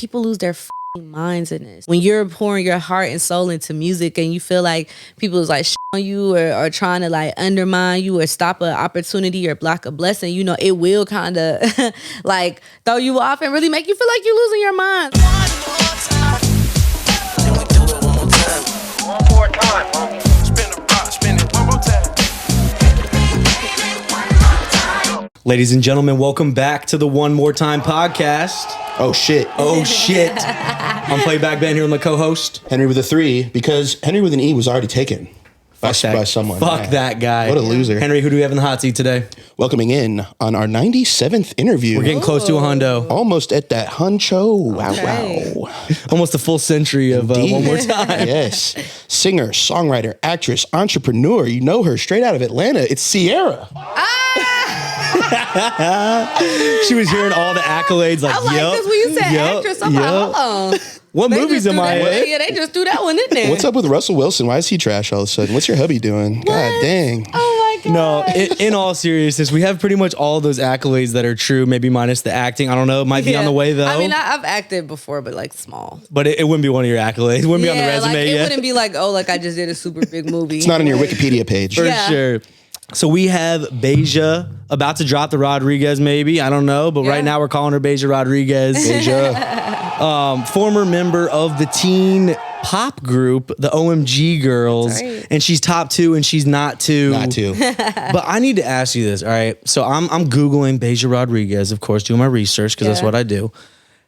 people lose their minds in this. When you're pouring your heart and soul into music and you feel like people is like on you or trying to like undermine you or stop an opportunity or block a blessing, you know, it will kind of like throw you off and really make you feel like you're losing your mind. One more time. Can we do it one more time? One more time, homie. Spin the rock, spin it one more time. Ladies and gentlemen, welcome back to the One More Time podcast. Oh shit. I'm Playback Ben here with my co-host. Henry with a 3, because Henry with an E was already taken by someone. Fuck that guy. What a loser. Henry, who do we have in the hot seat today? Welcoming in on our 97th interview. We're getting close to a hundo. Almost at that huncho. Okay. Wow. Almost a full century of One More Time. Yes. Singer, songwriter, actress, entrepreneur. You know her straight out of Atlanta. It's Sierra. She was hearing all the accolades like, I'm like, because when you said actress, I'm like, hold on. What movies am I in? Yeah, they just threw that one in there. What's up with Russell Wilson? Why is he trash all of a sudden? What's your hubby doing? What? God dang. Oh my God. No, in all seriousness, we have pretty much all those accolades that are true, maybe minus the acting. I don't know. It might be on the way, though. I mean, I've acted before, but like small. But it wouldn't be one of your accolades. It wouldn't be on the resume like, it yet. wouldn't be like, oh, like I just did a super big movie. It's not on your Wikipedia page. For sure. So we have Bahja about to drop the Rodriguez, maybe. I don't know. But right now we're calling her Bahja Rodriguez. Bahja. Former member of the teen pop group, the OMG Girls. Right. And she's top 2 and she's not 2. Not 2. But I need to ask you this, all right? So I'm Googling Bahja Rodriguez, of course, doing my research because that's what I do.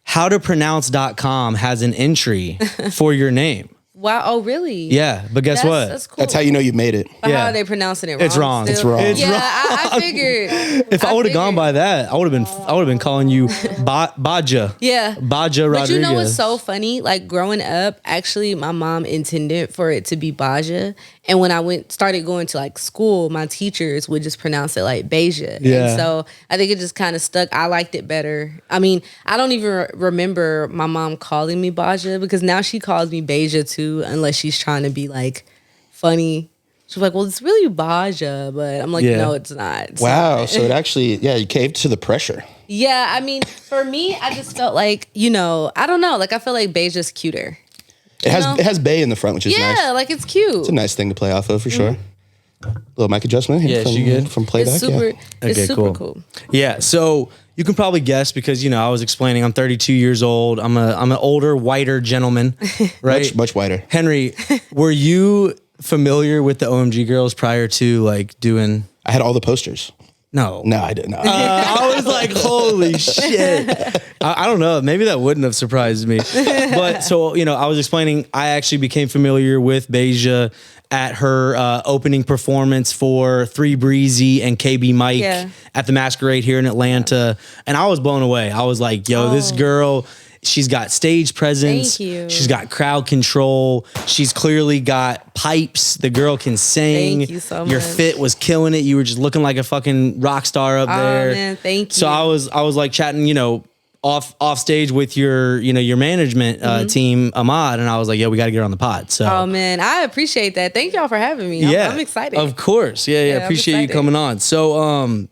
Howtopronounce.com has an entry for your name. Wow. Oh, really? Yeah, but guess what? That's cool. That's how you know you made it. But Yeah. how are they pronouncing it wrong? It's wrong. Still? It's wrong. It's Yeah, wrong. I figured. If I would have gone by that, I would have been calling you Bahja. Yeah. Bahja Rodriguez. But you know what's so funny? Like growing up, actually, my mom intended for it to be Bahja. And when I started going to like school, my teachers would just pronounce it like Bahja. Yeah. And so I think it just kind of stuck. I liked it better. I mean, I don't even remember my mom calling me Bahja because now she calls me Bahja too, unless she's trying to be like funny. She's like, well, it's really Bahja, but I'm like, no, it's not. It's Wow. not. So it actually, you caved to the pressure. Yeah, I mean, for me, I just felt like, you know, I don't know. Like, I feel like Bahja's cuter. It has Bay in the front, which is nice. Yeah, like it's cute. It's a nice thing to play off of for sure. Little mic adjustment. Yeah, from, she good? from Playback. It's super, Yeah. it's Okay, super cool. Yeah, so you can probably guess because, you know, I was explaining I'm 32 years old. I'm an older, whiter gentleman, right? Much wider. Henry, were you familiar with the OMG Girls prior to like doing... I had all the posters. No. No, I didn't. I was like, holy shit. I don't know. Maybe that wouldn't have surprised me. But so, you know, I was explaining, I actually became familiar with Bahja at her opening performance for 3 Breezy and KB Mike at the Masquerade here in Atlanta. And I was blown away. I was like, yo, this girl... She's got stage presence. Thank you. She's got crowd control. She's clearly got pipes. The girl can sing. Thank you so Your much. fit was killing it. You were just looking like a fucking rock star up there. Oh man, thank you. So I was like chatting, you know, off stage with your management team, Ahmad, and I was like, yo, we got to get her on the pod. So Oh man, I appreciate that. Thank y'all for having me. I'm excited. Of course. Yeah. I'm Appreciate you excited. coming on. So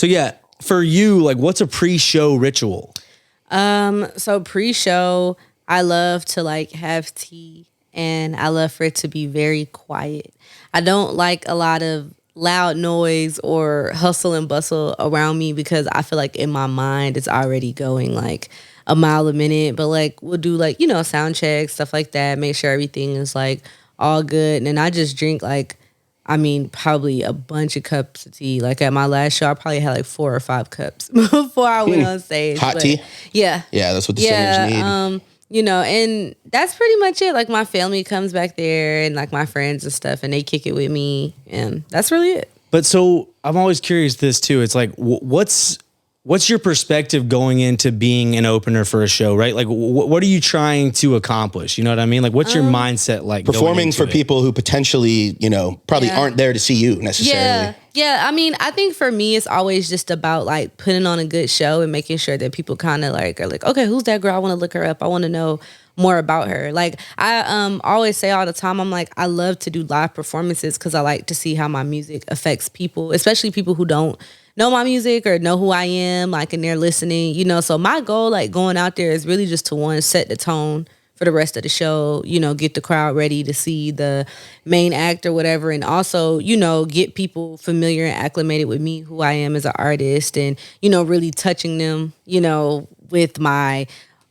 yeah, for you, like what's a pre-show ritual? So pre-show, I love to like have tea and I love for it to be very quiet. I don't like a lot of loud noise or hustle and bustle around me because I feel like in my mind it's already going like a mile a minute. But like we'll do like, you know, sound checks, stuff like that, make sure everything is like all good. And then I just drink like, I mean, probably a bunch of cups of tea. Like at my last show, I probably had like 4 or 5 cups before I went on stage. Hot tea? Yeah. Yeah, that's what the singers need. You know, and that's pretty much it. Like my family comes back there and like my friends and stuff and they kick it with me. And that's really it. But so I'm always curious this too. It's like, what's your perspective going into being an opener for a show, right? Like, what are you trying to accomplish? You know what I mean? Like, what's your mindset like? Performing for people who potentially, you know, probably aren't there to see you necessarily. Yeah. I mean, I think for me, it's always just about like putting on a good show and making sure that people kind of like are like, okay, who's that girl? I want to look her up. I want to know more about her. Like I always say all the time, I'm like, I love to do live performances because I like to see how my music affects people, especially people who don't know my music or know who I am, like, and they're listening, you know. So my goal, like, going out there is really just to, one, set the tone for the rest of the show, you know, get the crowd ready to see the main act or whatever, and also, you know, get people familiar and acclimated with me, who I am as an artist, and, you know, really touching them, you know, with my,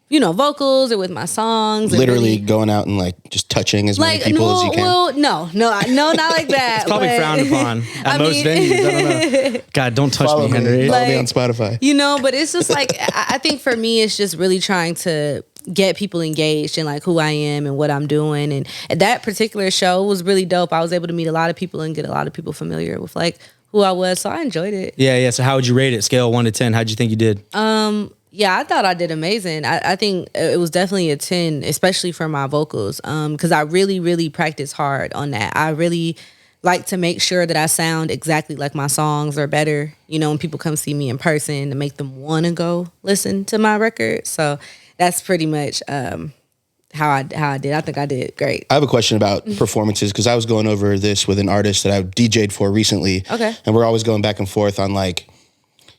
you know, vocals or with my songs. Literally really, going out and like just touching as many people as you can. Well, no, not like that. It's probably frowned upon at most venues. I don't know. God, don't touch Follow me, me. Henry. Follow me Like, on Spotify. You know, but it's just like, I think for me, it's just really trying to get people engaged in like who I am and what I'm doing. And that particular show was really dope. I was able to meet a lot of people and get a lot of people familiar with like who I was. So I enjoyed it. Yeah. So how would you rate it? Scale 1 to 10. How'd you think you did? Yeah, I thought I did amazing. I think it was definitely a 10, especially for my vocals, because I really, really practiced hard on that. I really like to make sure that I sound exactly like my songs or better, you know, when people come see me in person, to make them want to go listen to my record. So that's pretty much how I did. I think I did great. I have a question about performances, because I was going over this with an artist that I DJ'd for recently. Okay. And we're always going back and forth on like,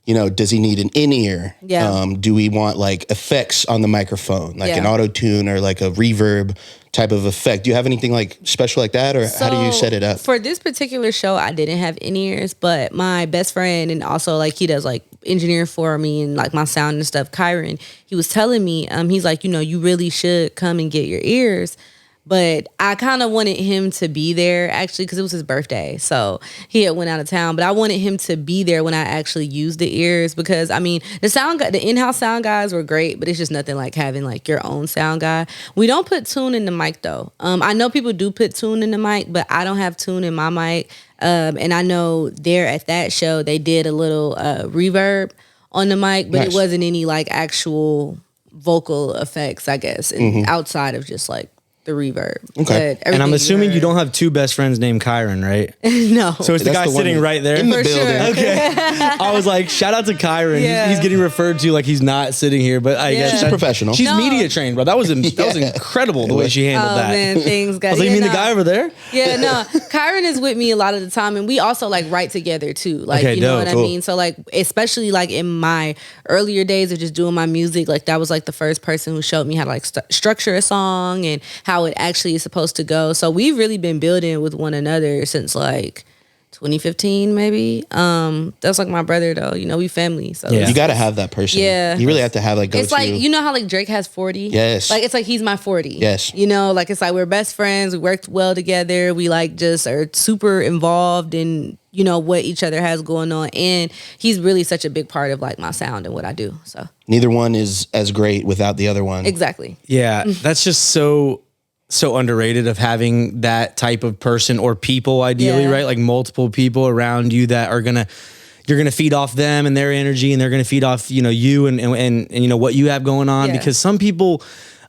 you know, does he need an in-ear? Yeah. Do we want like effects on the microphone, like an Yeah. auto-tune or like a reverb type of effect? Do you have anything like special like that, or how do you set it up? For this particular show, I didn't have in-ears, but my best friend, and also like he does like engineer for me and like my sound and stuff, Kyron, he was telling me, he's like, you know, you really should come and get your ears. But I kind of wanted him to be there, actually, because it was his birthday. So he had went out of town. But I wanted him to be there when I actually used the ears, because, I mean, the in-house sound guys were great, but it's just nothing like having, like, your own sound guy. We don't put tune in the mic, though. I know people do put tune in the mic, but I don't have tune in my mic. And I know there at that show, they did a little reverb on the mic, but Nice. it wasn't any, like, actual vocal effects, I guess, and outside of just, like, the reverb. Okay. But And I'm everything assuming you heard- don't have two best friends named Kyron, right? No. So it's the That's guy the one sitting that- right there. in the For building. sure. Okay. I was like, shout out to Kyron. He's- Yeah. He's getting referred to like he's not sitting here, but I Yeah. guess She's that- professional. She's No. media trained, bro. That was incredible the way she handled Oh that. man, things I got. was like, you mean the guy over there? Yeah, no. Kyron is with me a lot of the time, and we also like write together too. Like, Okay, you know dope, what cool. I mean? So like, especially like in my earlier days of just doing my music, like that was like the first person who showed me how to like structure a song and how it actually is supposed to go. So we've really been building with one another since like 2015, maybe. That's like my brother though. You know, we family. So Yeah. You got to have that person. Yeah. You really have to have like go-to. it's like, you know how like Drake has 40? Yes. Like it's like he's my 40. Yes. You know, like it's like we're best friends. We worked well together. We like just are super involved in, you know, what each other has going on. And he's really such a big part of like my sound and what I do. So Neither one is as great without the other one. exactly. Yeah, that's just so underrated of having that type of person or people, ideally, Yeah. right? Like multiple people around you that are you're gonna feed off them and their energy, and they're gonna feed off, you know, you and you know what you have going on. Yeah. Because some people,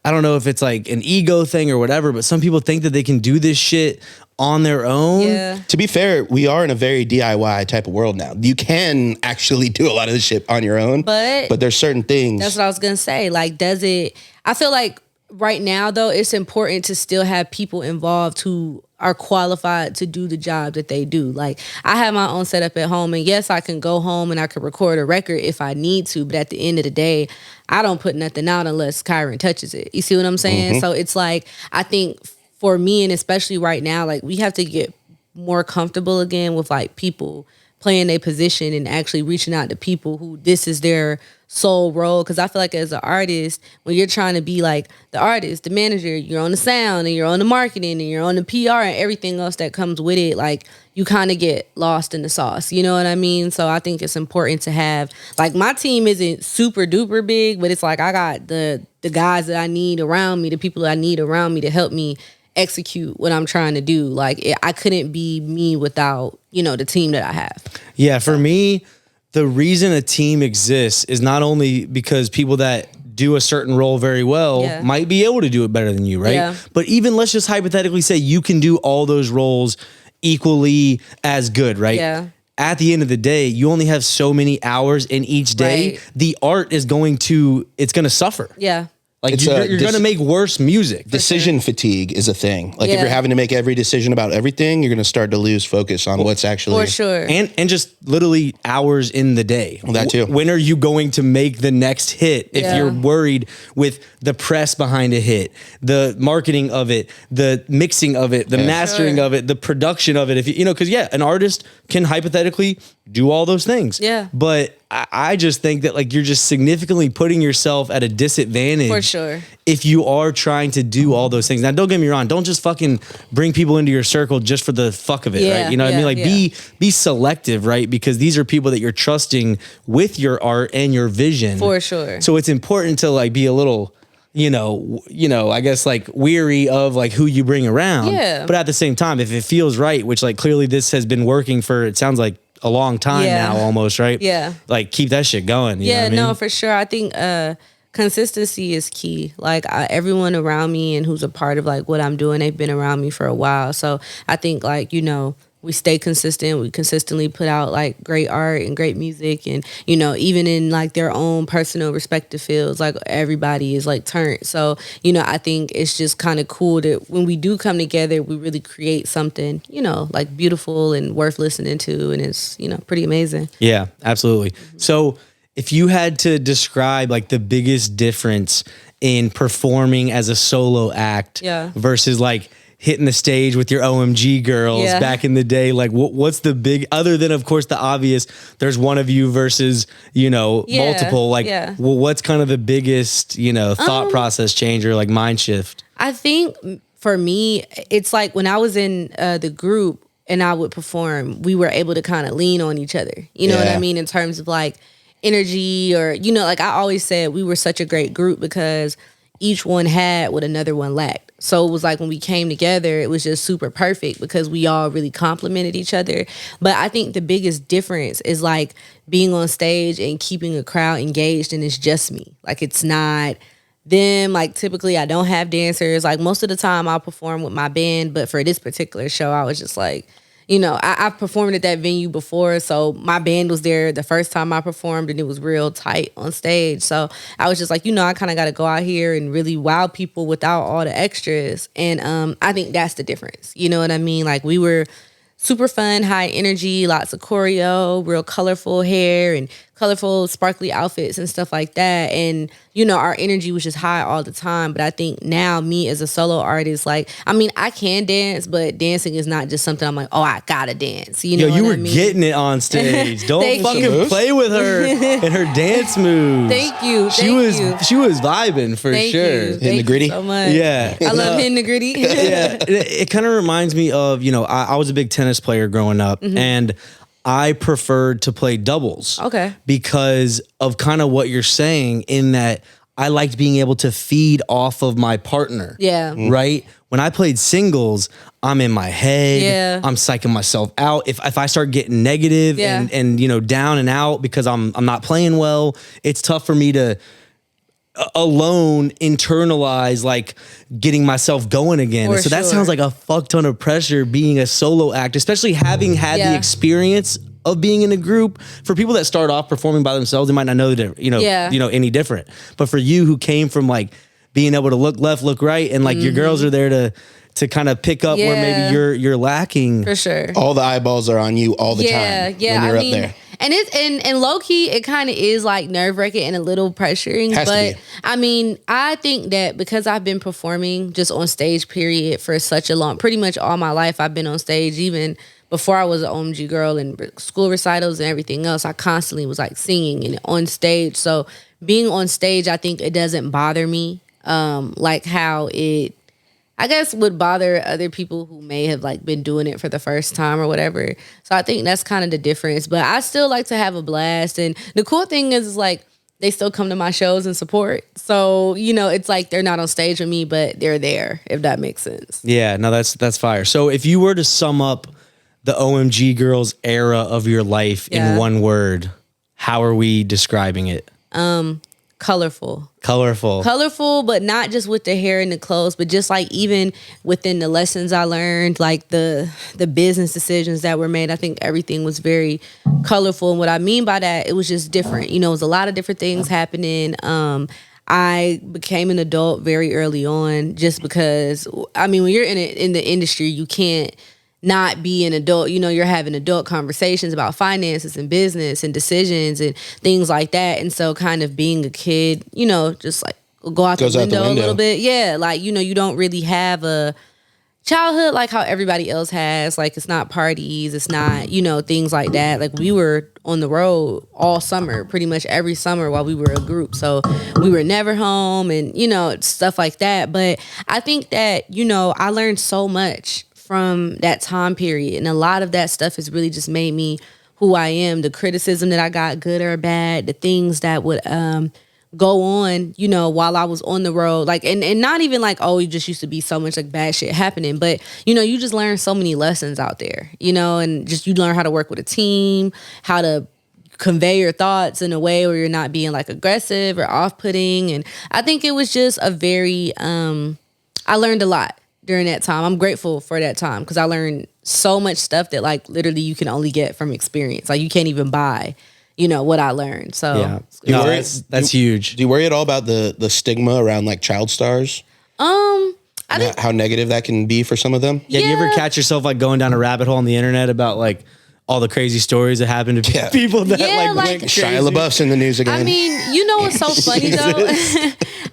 I don't know if it's like an ego thing or whatever, but some people think that they can do this shit on their own. Yeah. To be fair, we are in a very DIY type of world now. You can actually do a lot of this shit on your own, But there's certain things. That's what I was gonna say. Like, I feel like right now though, it's important to still have people involved who are qualified to do the job that they do. Like, I have my own setup at home, and yes, I can go home and I can record a record if I need to, but at the end of the day, I don't put nothing out unless Kyron touches it. You see what I'm saying? So it's like, I think for me, and especially right now, like we have to get more comfortable again with like people playing their position and actually reaching out to people who this is their sole role. Because I feel like as an artist, when you're trying to be like the artist, the manager, you're on the sound and you're on the marketing and you're on the PR and everything else that comes with it, like you kind of get lost in the sauce. You know what I mean? So I think it's important to have, like, my team isn't super duper big, but it's like I got the guys that I need around me, the people that I need around me to help me execute what I'm trying to do. Like, I couldn't be me without, you know, the team that I have. Yeah, for me, the reason a team exists is not only because people that do a certain role very well Yeah. might be able to do it better than you, right? Yeah. But even let's just hypothetically say you can do all those roles equally as good, right? Yeah. At the end of the day, you only have so many hours in each day. Right. The art is going to suffer. Yeah. Like It's you're going to make worse music. Decision fatigue is a thing. Like if you're having to make every decision about everything, you're going to start to lose focus on what's actually For sure. And just literally hours in the day. That too. When are you going to make the next hit? If you're worried with the press behind a hit, the marketing of it, the mixing of it, the mastering of it, the production of it. If you know, because an artist can hypothetically do all those things. Yeah. But I just think that like you're just significantly putting yourself at a disadvantage. For sure. If you are trying to do all those things. Now, don't get me wrong. Don't just fucking bring people into your circle just for the fuck of it, right? You know what I mean? Like be selective, right? Because these are people that you're trusting with your art and your vision. For sure. So it's important to like be a little, I guess like weary of like who you bring around. Yeah. But at the same time, if it feels right, which like clearly this has been working for, it sounds like a long time now almost, right? Yeah. Like keep that shit going. You know what I mean? No, for sure. I think consistency is key. Like everyone around me and who's a part of like what I'm doing, they've been around me for a while. So I think like, we stay consistent. We consistently put out like great art and great music, and even in like their own personal respective fields, like everybody is like turned. So I think it's just kind of cool that when we do come together, we really create something like beautiful and worth listening to, and it's pretty amazing. Yeah, absolutely. So if you had to describe like the biggest difference in performing as a solo act versus like hitting the stage with your OMG girls back in the day, like what's the big, other than of course the obvious, there's one of you versus multiple, like what's kind of the biggest thought process change or like mind shift? I think for me, it's like when I was in the group and I would perform, we were able to kind of lean on each other, you know what I mean, in terms of like energy, or like I always said, we were such a great group because each one had what another one lacked. So it was like when we came together, it was just super perfect because we all really complimented each other. But I think the biggest difference is like being on stage and keeping a crowd engaged, and it's just me. Like it's not them. Like typically I don't have dancers. Like most of the time I'll perform with my band, but for this particular show, I was just like, I've performed at that venue before, so my band was there the first time I performed, and it was real tight on stage. So I was just like, I kind of got to go out here and really wow people without all the extras. And I think that's the difference. You know what I mean? Like we were super fun, high energy, lots of choreo, real colorful hair and colorful, sparkly outfits and stuff like that. And, our energy was just high all the time. But I think now me as a solo artist, like, I mean, I can dance, but dancing is not just something I'm like, oh, I gotta dance. You were getting it on stage. Don't fucking play with her and her dance moves. Thank you. She was vibing for sure. Hitting the gritty. So much. Yeah. I love hitting the gritty. Yeah. It kind of reminds me of, I was a big tennis player growing up, and I preferred to play doubles. Okay. Because of kind of what you're saying, in that I liked being able to feed off of my partner. Yeah. Right? When I played singles, I'm in my head. Yeah. I'm psyching myself out. If I start getting negative and down and out because I'm not playing well, it's tough for me to alone internalize like getting myself going again. For and so that sure. sounds like a fuck ton of pressure being a solo act, especially having had the experience of being in a group. For people that start off performing by themselves, they might not know that any different. But for you who came from like being able to look left, look right, and like your girls are there to kind of pick up where maybe you're lacking. For sure. All the eyeballs are on you all the time when you're up there. And it's and low key, it kind of is like nerve wracking and a little pressuring. Has to but be. I mean, I think that because I've been performing just on stage, period, for such a long, pretty much all my life, I've been on stage. Even before I was an OMG girl and school recitals and everything else, I constantly was like singing and on stage. So being on stage, I think it doesn't bother me like how it, I guess, would bother other people who may have like been doing it for the first time or whatever. So I think that's kind of the difference. But I still like to have a blast. And the cool thing is like they still come to my shows and support. So, it's like they're not on stage with me, but they're there, if that makes sense. Yeah, no, that's fire. So if you were to sum up the OMG Girls era of your life in one word, how are we describing it? Colorful, but not just with the hair and the clothes, but just like even within the lessons I learned, like the business decisions that were made. I think everything was very colorful. And what I mean by that, it was just different. It was a lot of different things happening. I became an adult very early on, just because, I mean, when you're in the industry, you can't not be an adult. You know, you're having adult conversations about finances and business and decisions and things like that. And so kind of being a kid, you know, just like go out the window a little bit. Yeah, like, you know, you don't really have a childhood like how everybody else has. Like, it's not parties, it's not, you know, things like that. Like, we were on the road all summer, pretty much every summer while we were a group. So we were never home and, you know, stuff like that. But I think that, you know, I learned so much from that time period. And a lot of that stuff has really just made me who I am. The criticism that I got, good or bad, the things that would go on, you know, while I was on the road. Like, and not even like, oh, you just used to be so much like bad shit happening. But, you know, you just learn so many lessons out there, you know, and just you learn how to work with a team, how to convey your thoughts in a way where you're not being like aggressive or off-putting. And I think it was just a very, I learned a lot during that time. I'm grateful for that time because I learned so much stuff that like literally you can only get from experience. Like, you can't even buy, you know, what I learned. So yeah, no, that's huge. Do you worry at all about the stigma around like child stars? I think, how negative that can be for some of them? Yeah, do you ever catch yourself like going down a rabbit hole on the internet about like all the crazy stories that happened to people that like went crazy? Shia LaBeouf's in the news again. I mean, you know what's so funny though?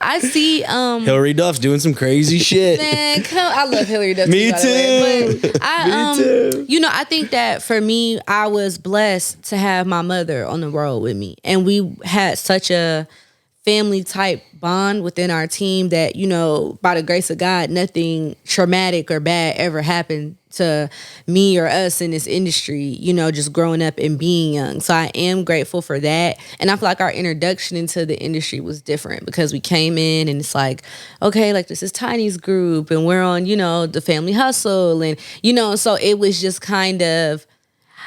I see Hillary Duff's doing some crazy shit. Man, I love Hillary Duff. Me too. But I, Me too. You know, I think that for me, I was blessed to have my mother on the road with me, and we had such a family type bond within our team that, you know, by the grace of God, nothing traumatic or bad ever happened to me or us in this industry, you know, just growing up and being young. So I am grateful for that. And I feel like our introduction into the industry was different because we came in and it's like, okay, like this is Tiny's group and we're on, you know, the Family Hustle. And, you know, so it was just kind of,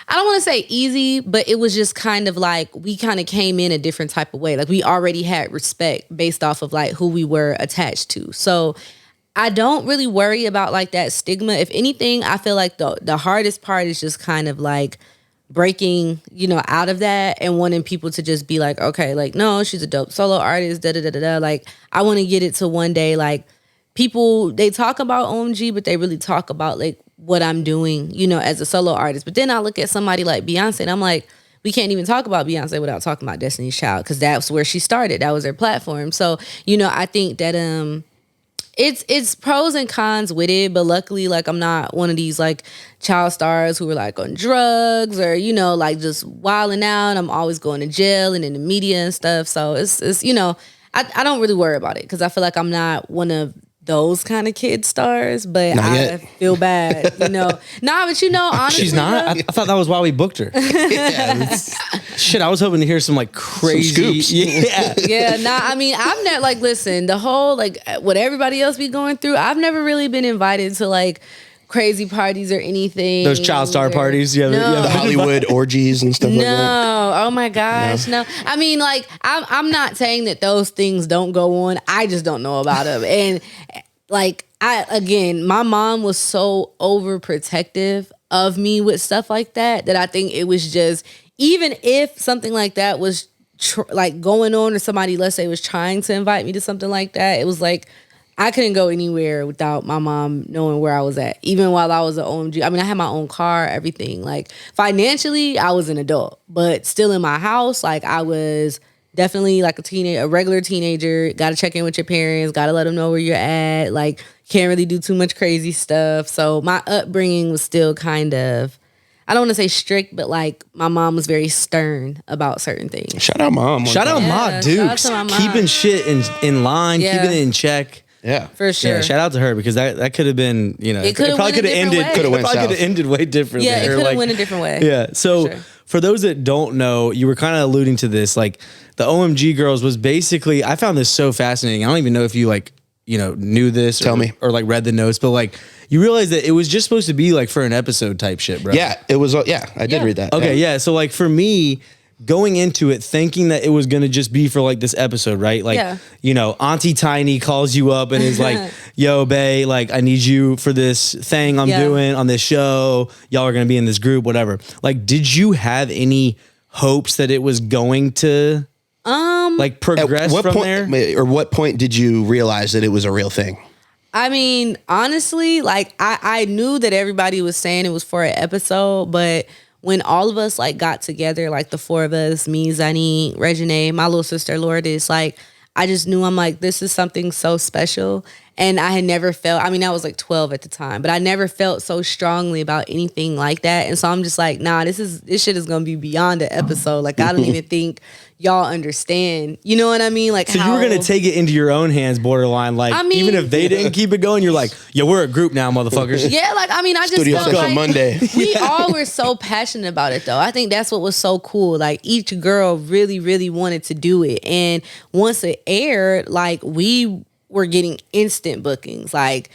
I don't want to say easy, but it was just kind of like we kind of came in a different type of way. Like, we already had respect based off of like who we were attached to. So I don't really worry about like that stigma. If anything, I feel like the hardest part is just kind of like breaking, you know, out of that and wanting people to just be like, okay, like, no, she's a dope solo artist, da da da da da. Like, I want to get it to one day, like, people, they talk about OMG, but they really talk about like what I'm doing, you know, as a solo artist. But then I look at somebody like Beyonce and I'm like, we can't even talk about Beyonce without talking about Destiny's Child because that's where she started. That was her platform. So, you know, I think that it's pros and cons with it, but luckily, like, I'm not one of these like child stars who are like on drugs or, you know, like just wilding out. I'm always going to jail and in the media and stuff. So it's you know, I don't really worry about it because I feel like I'm not one of those kind of kid stars, but I feel bad, you know. Nah, but you know, honestly, she's not. I thought that was why we booked her. Shit, I was hoping to hear some like crazy scoops. Yeah. Nah, I mean, I've never like listen. The whole like what everybody else be going through. I've never really been invited to like crazy parties or anything. Those child star parties, no. The Hollywood orgies and stuff like that. No, oh my gosh, no. I mean, like, I'm not saying that those things don't go on. I just don't know about them. And like, my mom was so overprotective of me with stuff like that I think it was just, even if something like that was like going on or somebody, let's say, was trying to invite me to something like that, it was like, I couldn't go anywhere without my mom knowing where I was at. Even while I was at OMG. I mean, I had my own car, everything. Like, financially, I was an adult. But still in my house, like, I was definitely like a regular teenager. Got to check in with your parents. Got to let them know where you're at. Like, can't really do too much crazy stuff. So my upbringing was still kind of, I don't want to say strict, but like my mom was very stern about certain things. Shout out mom. Shout out Ma Dukes. Keeping shit in line, keeping it in check. Yeah, for sure. Yeah, shout out to her because that could have been, you know, it probably could have ended. Could have ended way differently. Yeah, it could have went a different way. Yeah. So for those that don't know, you were kind of alluding to this, like the OMG Girls was basically, I found this so fascinating. I don't even know if you like, you know, knew this. Tell me. Or like read the notes, but like you realize that it was just supposed to be like for an episode type shit, bro. Yeah, it was. Yeah, I did read that. Okay, yeah. So like for me, going into it thinking that it was going to just be for like this episode, right? Like, you know, Auntie Tiny calls you up and is like, yo, bae, like I need you for this thing I'm doing on this show. Y'all are going to be in this group, whatever. Like, did you have any hopes that it was going to Like progress what from point, there? or what point did you realize that it was a real thing? I mean, honestly, like I knew that everybody was saying it was for an episode, but when all of us like got together, like the four of us, me, Zani, Regine, my little sister Lourdes, like I just knew I'm like, this is something so special. And I had never felt, I mean, I was like 12 at the time, but I never felt so strongly about anything like that. And so I'm just like, nah, this shit is gonna be beyond an episode. Like I don't even think y'all understand. You know what I mean? Like, So you were gonna take it into your own hands, borderline. Like, I mean, even if they didn't keep it going, you're like, yo, we're a group now, motherfuckers. Yeah, like I mean, I just Studio felt session like Monday. we all were so passionate about it, though. I think that's what was so cool. Like each girl really, really wanted to do it, and once it aired, like we were getting instant bookings, like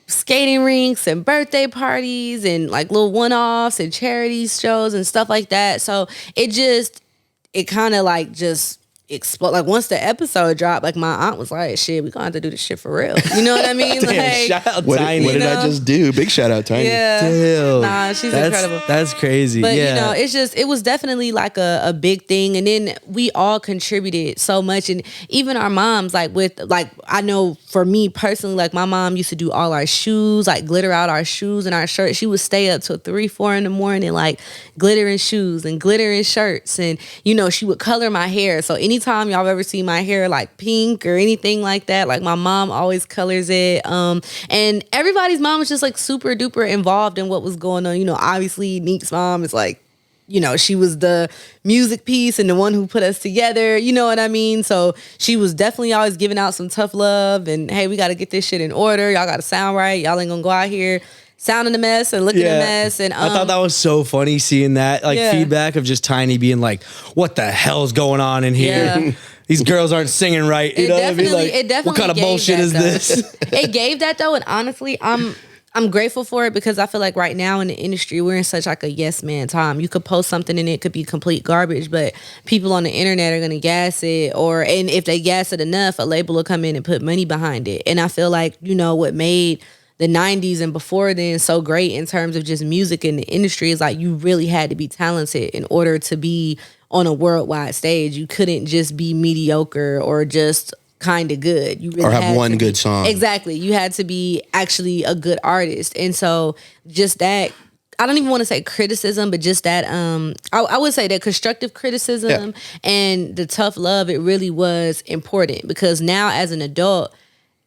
skating rinks and birthday parties and like little one-offs and charity shows and stuff like that. So it kind of like just explode. Like once the episode dropped, like my aunt was like, shit, we gonna have to do this shit for real. You know what I mean? Damn, Like, shout out What, Tiny. what did I know? just do? Big shout out, Tiny. yeah. Damn. Nah, she's That's- incredible. That's crazy. But yeah. you know, it was definitely like a big thing. And then we all contributed so much. And even our moms, like I know for me personally, like my mom used to do all our shoes, like glitter out our shoes and our shirts. She would stay up till 3, 4 in the morning, like glittering shoes and glittering shirts. And, you know, she would color my hair. So anytime y'all ever see my hair like pink or anything like that, like my mom always colors it. And everybody's mom was just like super duper involved in what was going on. You know, obviously Neek's mom is like, you know, she was the music piece and the one who put us together. You know what I mean? So she was definitely always giving out some tough love and, hey, we got to get this shit in order. Y'all got to sound right. Y'all ain't gonna go out here sounding a mess and looking a mess. And I thought that was so funny seeing that like feedback of just Tiny being like, what the hell's going on in here? Yeah. These girls aren't singing right. You know what I mean? Like, it definitely what kind of gave bullshit that, is though. this? It gave that though, and honestly, I'm grateful for it because I feel like right now in the industry we're in such like a yes man time. You could post something and it could be complete garbage, but people on the internet are gonna gas it, and if they gas it enough, a label will come in and put money behind it. And I feel like, you know, what made the 90s and before then so great in terms of just music in the industry is like you really had to be talented in order to be on a worldwide stage. You couldn't just be mediocre or just kind of good. You really Or have had one to good be, song. Exactly. You had to be actually a good artist. And so just that, I don't even want to say criticism, but just that, I would say that constructive criticism and the tough love, it really was important because now as an adult,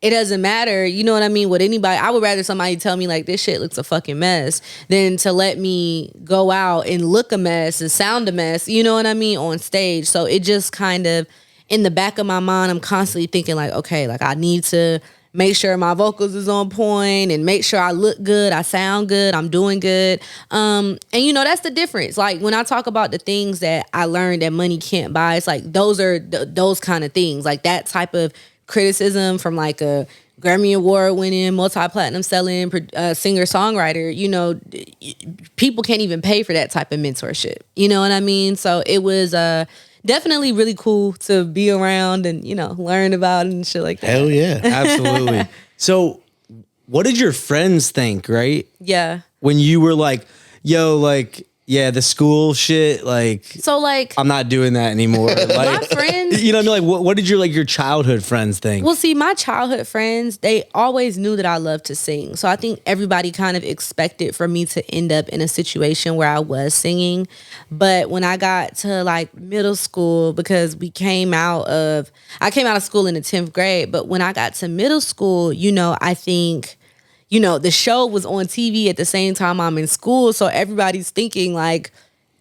it doesn't matter, you know what I mean, with anybody. I would rather somebody tell me like this shit looks a fucking mess than to let me go out and look a mess and sound a mess, you know what I mean, on stage. So it just kind of, in the back of my mind, I'm constantly thinking like, okay, like I need to make sure my vocals is on point and make sure I look good, I sound good, I'm doing good. And you know, that's the difference. Like when I talk about the things that I learned that money can't buy, it's like those are those kind of things, like that type of criticism from like a Grammy Award winning, multi-platinum selling singer-songwriter. You know, people can't even pay for that type of mentorship. You know what I mean? So it was definitely really cool to be around and, you know, learn about it and shit like that. Hell yeah. Absolutely. So what did your friends think, right? Yeah. When you were like, yo, like, yeah, the school shit, like, So like, I'm not doing that anymore. Like, my friends, you know, like, what did your childhood friends think? well, see, my childhood friends, they always knew that I loved to sing. So I think everybody kind of expected for me to end up in a situation where I was singing. But when I got to like middle school, because I came out of school in the 10th grade, but when I got to middle school, you know, I think, you know, the show was on TV at the same time I'm in school. So everybody's thinking like,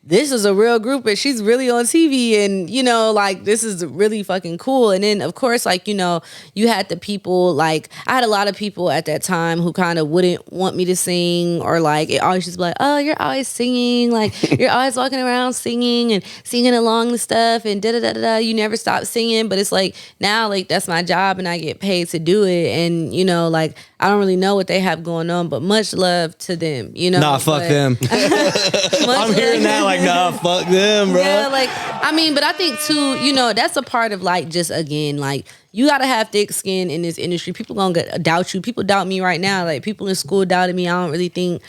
this is a real group and she's really on TV and, you know, like this is really fucking cool. And then of course, like, you know, you had the people, like I had a lot of people at that time who kind of wouldn't want me to sing, or like it always just be like, oh, you're always singing, like you're always walking around singing and singing along and stuff and da-da-da-da-da, you never stop singing. But it's like now, like that's my job and I get paid to do it. And, you know, like I don't really know what they have going on, but much love to them, you know. Nah, fuck them. I'm hearing that like, nah, fuck them, bro. Yeah, like, I mean, but I think too, you know, that's a part of like, just again, like you gotta have thick skin in this industry. People gonna doubt you. People doubt me right now. Like people in school doubted me. I don't really think,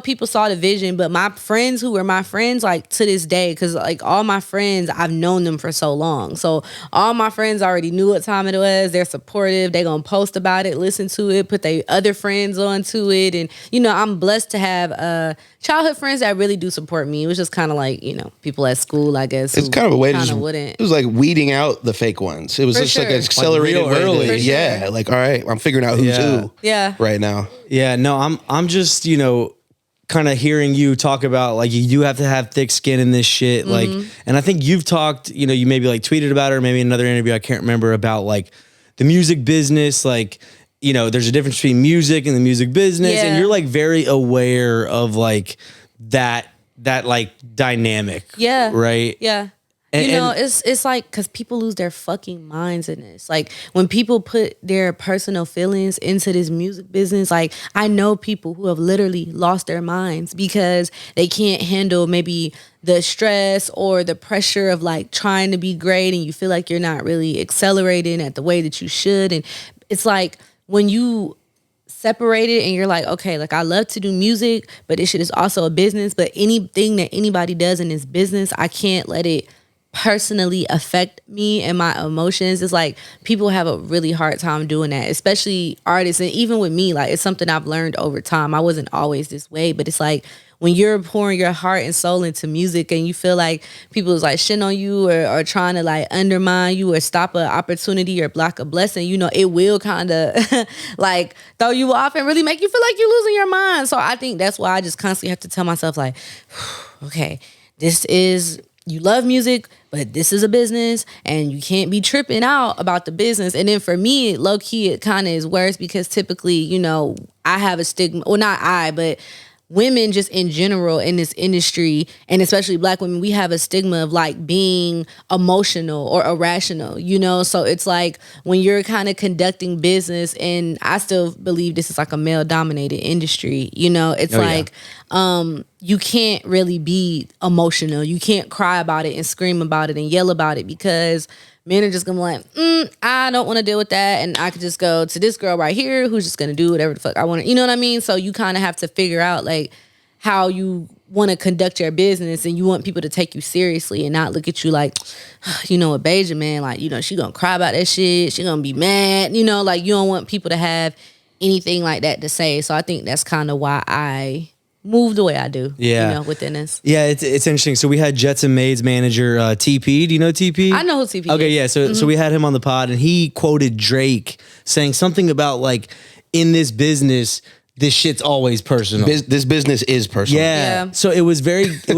people saw the vision, but my friends who were my friends, like to this day, because like all my friends, I've known them for so long. So all my friends already knew what time it was. They're supportive. They gonna post about it, listen to it, put their other friends onto it. And, I'm blessed to have childhood friends that really do support me. It was just kind of like, people at school, I guess. It's kind of a way to just, wouldn't. it was like weeding out the fake ones. It was For just like sure. an accelerated Like real way to- early. yeah. sure. Like, all right, I'm figuring out who's who Yeah. right now. Yeah, no, I'm just, kind of hearing you talk about like you do have to have thick skin in this shit. Like, and I think you've talked, you maybe like tweeted about it or maybe another interview, I can't remember, about like the music business. Like, there's a difference between music and the music business. Yeah. And you're like very aware of like that like dynamic. Yeah. Right. Yeah. And- It's like, because people lose their fucking minds in this. Like, when people put their personal feelings into this music business, like, I know people who have literally lost their minds because they can't handle maybe the stress or the pressure of, like, trying to be great and you feel like you're not really accelerating at the way that you should. And it's like, when you separate it and you're like, okay, like, I love to do music, but this shit is also a business. But anything that anybody does in this business, I can't let it personally affect me and my emotions. It's like people have a really hard time doing that, especially artists. And even with me, like, it's something I've learned over time. I wasn't always this way, but it's like when you're pouring your heart and soul into music and you feel like people is like shitting on you or trying to like undermine you or stop an opportunity or block a blessing, it will kind of like throw you off and really make you feel like you're losing your mind. So I think that's why I just constantly have to tell myself like, okay, you love music, but this is a business and you can't be tripping out about the business. And then for me, low key, it kind of is worse because typically, I have a stigma, well, not I, but women just in general in this industry, and especially Black women, we have a stigma of like being emotional or irrational, So it's like when you're kind of conducting business, and I still believe this is like a male dominated industry, it's like, you can't really be emotional. You can't cry about it and scream about it and yell about it because men are just gonna be like, I don't want to deal with that, and I could just go to this girl right here who's just gonna do whatever the fuck I want to. You know what I mean? So you kind of have to figure out like how you want to conduct your business, and you want people to take you seriously and not look at you like, what Bahja, man, like, she gonna cry about that shit. She gonna be mad. Like, you don't want people to have anything like that to say. So I think that's kind of why I move the way I do, within this. Yeah, it's interesting. So we had Jets and Maids manager TP. Do you know TP? I know who TP is. Okay, yeah. So we had him on the pod, and he quoted Drake saying something about like, in this business, this shit's always personal. This business is personal. Yeah. So it was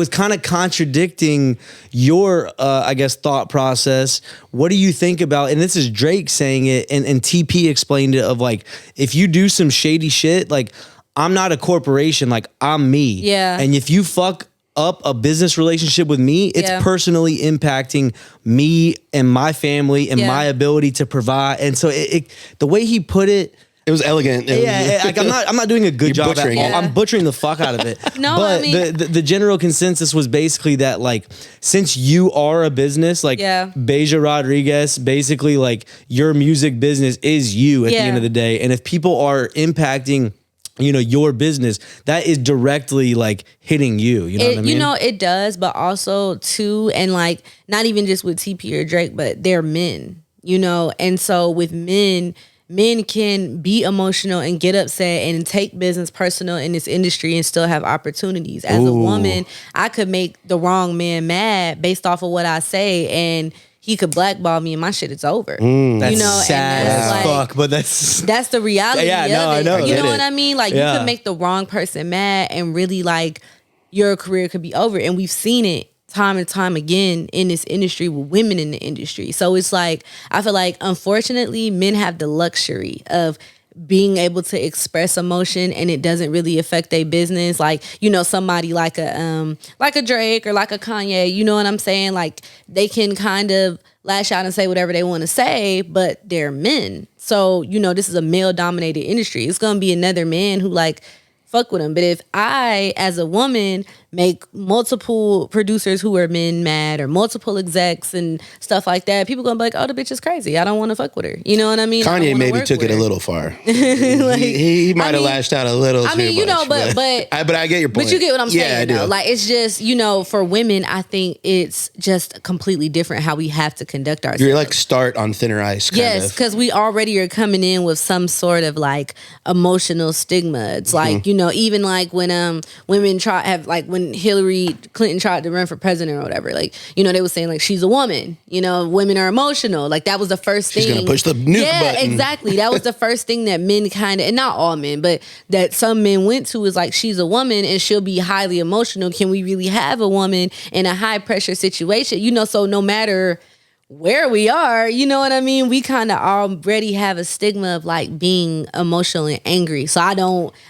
kind of contradicting your, I guess, thought process. What do you think about, and this is Drake saying it, and TP explained it of like, if you do some shady shit, like, I'm not a corporation, like, I'm me. Yeah. And if you fuck up a business relationship with me, it's personally impacting me and my family and my ability to provide. And so the way he put it, It was elegant. like I'm not doing a good job at all. butchering it. I'm butchering the fuck out of it. No, but I mean- the general consensus was basically that like, since you are a business, like Bahja Rodriguez, basically like your music business is you at the end of the day. And if people are impacting your business, that is directly like hitting you. You know what I mean? It does, but also too, and like not even just with TP or Drake, but they're men, and so with men can be emotional and get upset and take business personal in this industry and still have opportunities. As a woman, I could make the wrong man mad based off of what I say, and he could blackball me and my shit is over. That's sad and as like, fuck, but that's the reality Yeah, of no, it. I know. You Get know it. what I mean? Like, you could make the wrong person mad and really like your career could be over. And we've seen it time and time again in this industry with women in the industry. So it's like, I feel like unfortunately men have the luxury of being able to express emotion and it doesn't really affect their business. Like, somebody like a Drake or like a Kanye, you know what I'm saying? Like, they can kind of lash out and say whatever they want to say, but they're men. So, this is a male dominated industry. It's going to be another man who like fuck with them. But if I, as a woman, make multiple producers who are men mad or multiple execs and stuff like that, people gonna be like, oh, the bitch is crazy. I don't want to fuck with her. You know what I mean? Kanye maybe took it a little far. he might have lashed out a little too much. You know, but I get your point. But you get what I'm saying. I do. Though. Like, it's just, you know, for women, I think it's just completely different how we have to conduct ourselves. You're like start on thinner ice. Yes, because we already are coming in with some sort of like emotional stigma. It's like, you know, even like when women when Hillary Clinton tried to run for president or whatever, like, you know, they were saying like she's a woman, you know, women are emotional. Like that was the first thing. She's gonna push the nuke button. Yeah, exactly. That was the first thing that men kind of, and not all men, but that some men went to, is like, she's a woman and she'll be highly emotional. Can we really have a woman in a high pressure situation? You know, so no matter where we are, you know what I mean? We kind of already have a stigma of like being emotional and angry. So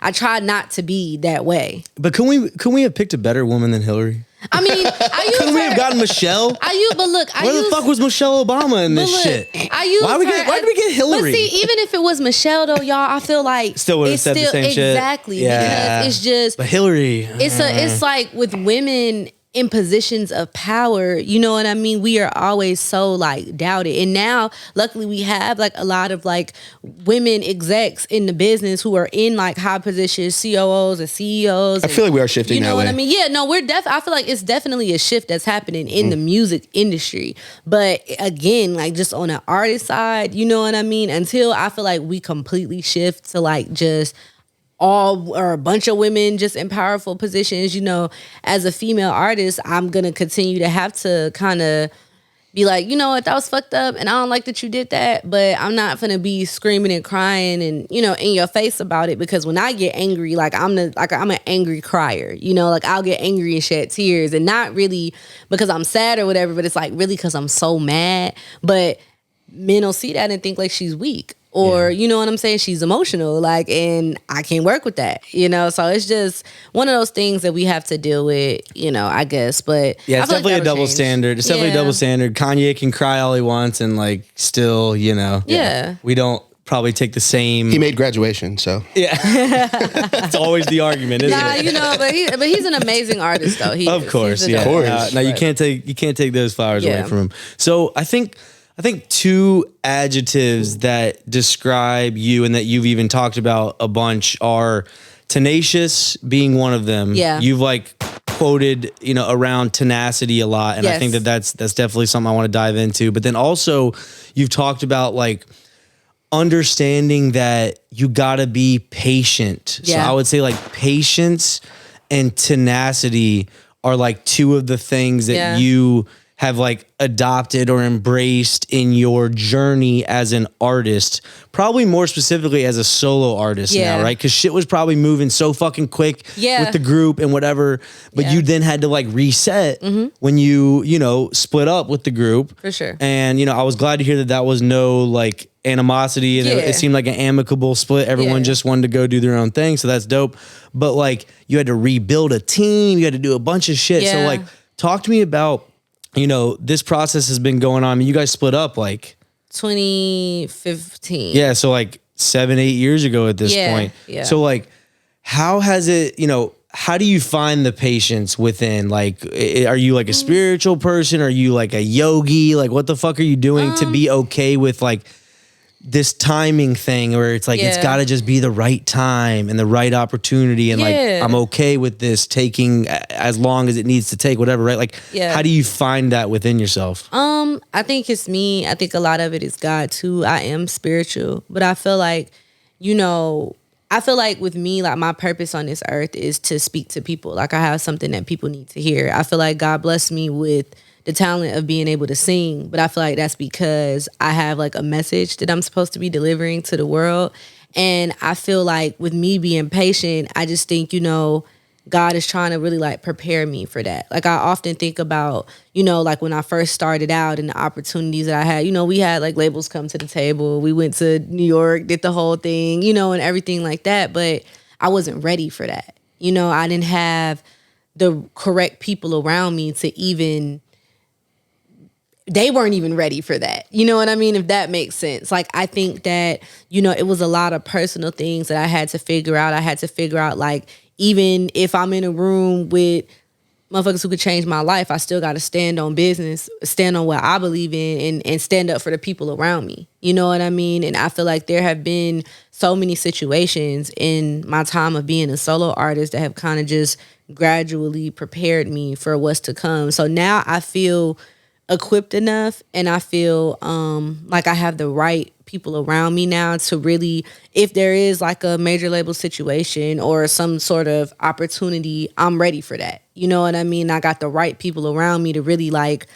I try not to be that way. But can we have picked a better woman than Hillary? I mean, couldn't we have gotten Michelle? Where the fuck was Michelle Obama in this shit? Why did we get Hillary? But see, even if it was Michelle though, y'all, I feel like still would have said the same shit. Exactly. Yeah. Because it's just, but Hillary, it's like with women in positions of power, you know what I mean? We are always so like doubted. And now, luckily, we have like a lot of like women execs in the business who are in like high positions, COOs and CEOs. I feel like we are shifting you know that what way. I mean? Yeah, no, I feel like it's definitely a shift that's happening in the music industry. But again, like just on the artist side, you know what I mean? Until I feel like we completely shift to like just all or a bunch of women just in powerful positions, you know, as a female artist, I'm going to continue to have to kind of be like, you know what, that was fucked up and I don't like that you did that, but I'm not going to be screaming and crying and, you know, in your face about it, because when I get angry, like I'm an angry crier, you know, like I'll get angry and shed tears, and not really because I'm sad or whatever, but it's like really because I'm so mad. But men will see that and think like she's weak. Or, you know what I'm saying? She's emotional, like, and I can't work with that, you know? So it's just one of those things that we have to deal with, you know, I guess. But yeah, it's definitely a double standard. It's definitely a double standard. Kanye can cry all he wants and, like, still, you know. Yeah. We don't probably take the same. He made Graduation, so. Yeah. It's always the argument, isn't it? You know, but he's an amazing artist, though. Of course, yeah. Of course. Now, you can't take those flowers away from him. So I think two adjectives that describe you and that you've even talked about a bunch are tenacious being one of them. Yeah. You've like quoted, you know, around tenacity a lot. And I think that's definitely something I want to dive into. But then also you've talked about like understanding that you gotta be patient. So I would say like patience and tenacity are like two of the things that you have like adopted or embraced in your journey as an artist, probably more specifically as a solo artist now, right? Because shit was probably moving so fucking quick with the group and whatever, but you then had to like reset when you know, split up with the group. For sure. And, you know, I was glad to hear that was no like animosity and it seemed like an amicable split. Everyone just wanted to go do their own thing. So that's dope. But like you had to rebuild a team, you had to do a bunch of shit. So like talk to me about, you know, this process has been going on. I mean, you guys split up like 2015. Yeah, so like 7-8 years ago at this point. Yeah. So like, how has it, you know, how do you find the patience within? Like, are you like a spiritual person? Are you like a yogi? Like, what the fuck are you doing to be okay with like this timing thing where it's like, it's got to just be the right time and the right opportunity. And like, I'm okay with this taking as long as it needs to take, whatever, right? Like, how do you find that within yourself? I think it's me. I think a lot of it is God too. I am spiritual, but I feel like, you know, with me, like my purpose on this earth is to speak to people. Like I have something that people need to hear. I feel like God blessed me with the talent of being able to sing, but I feel like that's because I have like a message that I'm supposed to be delivering to the world. And I feel like with me being patient, I just think, you know, God is trying to really like prepare me for that. Like I often think about, you know, like when I first started out and the opportunities that I had, you know, we had like labels come to the table. We went to New York, did the whole thing, you know, and everything like that. But I wasn't ready for that. You know, I didn't have the correct people around me to even they weren't even ready for that. You know what I mean? If that makes sense. Like, I think that, it was a lot of personal things that I had to figure out. I had to figure out, like, even if I'm in a room with motherfuckers who could change my life, I still got to stand on business, stand on what I believe in, and stand up for the people around me. You know what I mean? And I feel like there have been so many situations in my time of being a solo artist that have kind of just gradually prepared me for what's to come. So now I feel equipped enough, and I feel like I have the right people around me now to really, if there is like a major label situation or some sort of opportunity, I'm ready for that. You know what I mean? I got the right people around me to really like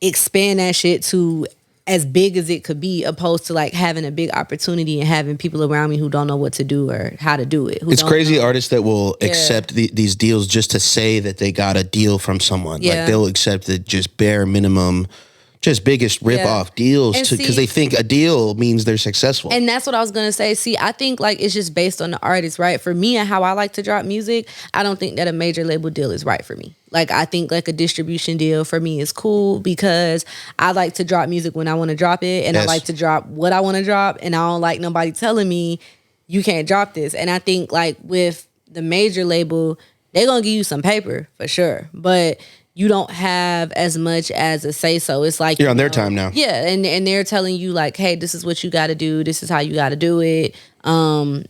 expand that shit to as big as it could be, opposed to like having a big opportunity and having people around me who don't know what to do or how to do it. It's crazy artists that will accept these deals just to say that they got a deal from someone. Yeah. Like they'll accept the just bare minimum, just biggest rip-off deals because they think a deal means they're successful. And that's what I was going to say. See, I think like it's just based on the artist, right? For me and how I like to drop music, I don't think that a major label deal is right for me. Like, I think like a distribution deal for me is cool because I like to drop music when I want to drop it, and I like to drop what I want to drop, and I don't like nobody telling me you can't drop this. And I think like with the major label, they're going to give you some paper for sure, but you don't have as much as a say so. It's like you're on their time now. Yeah, and they're telling you like, hey, this is what you got to do. This is how you got to do it.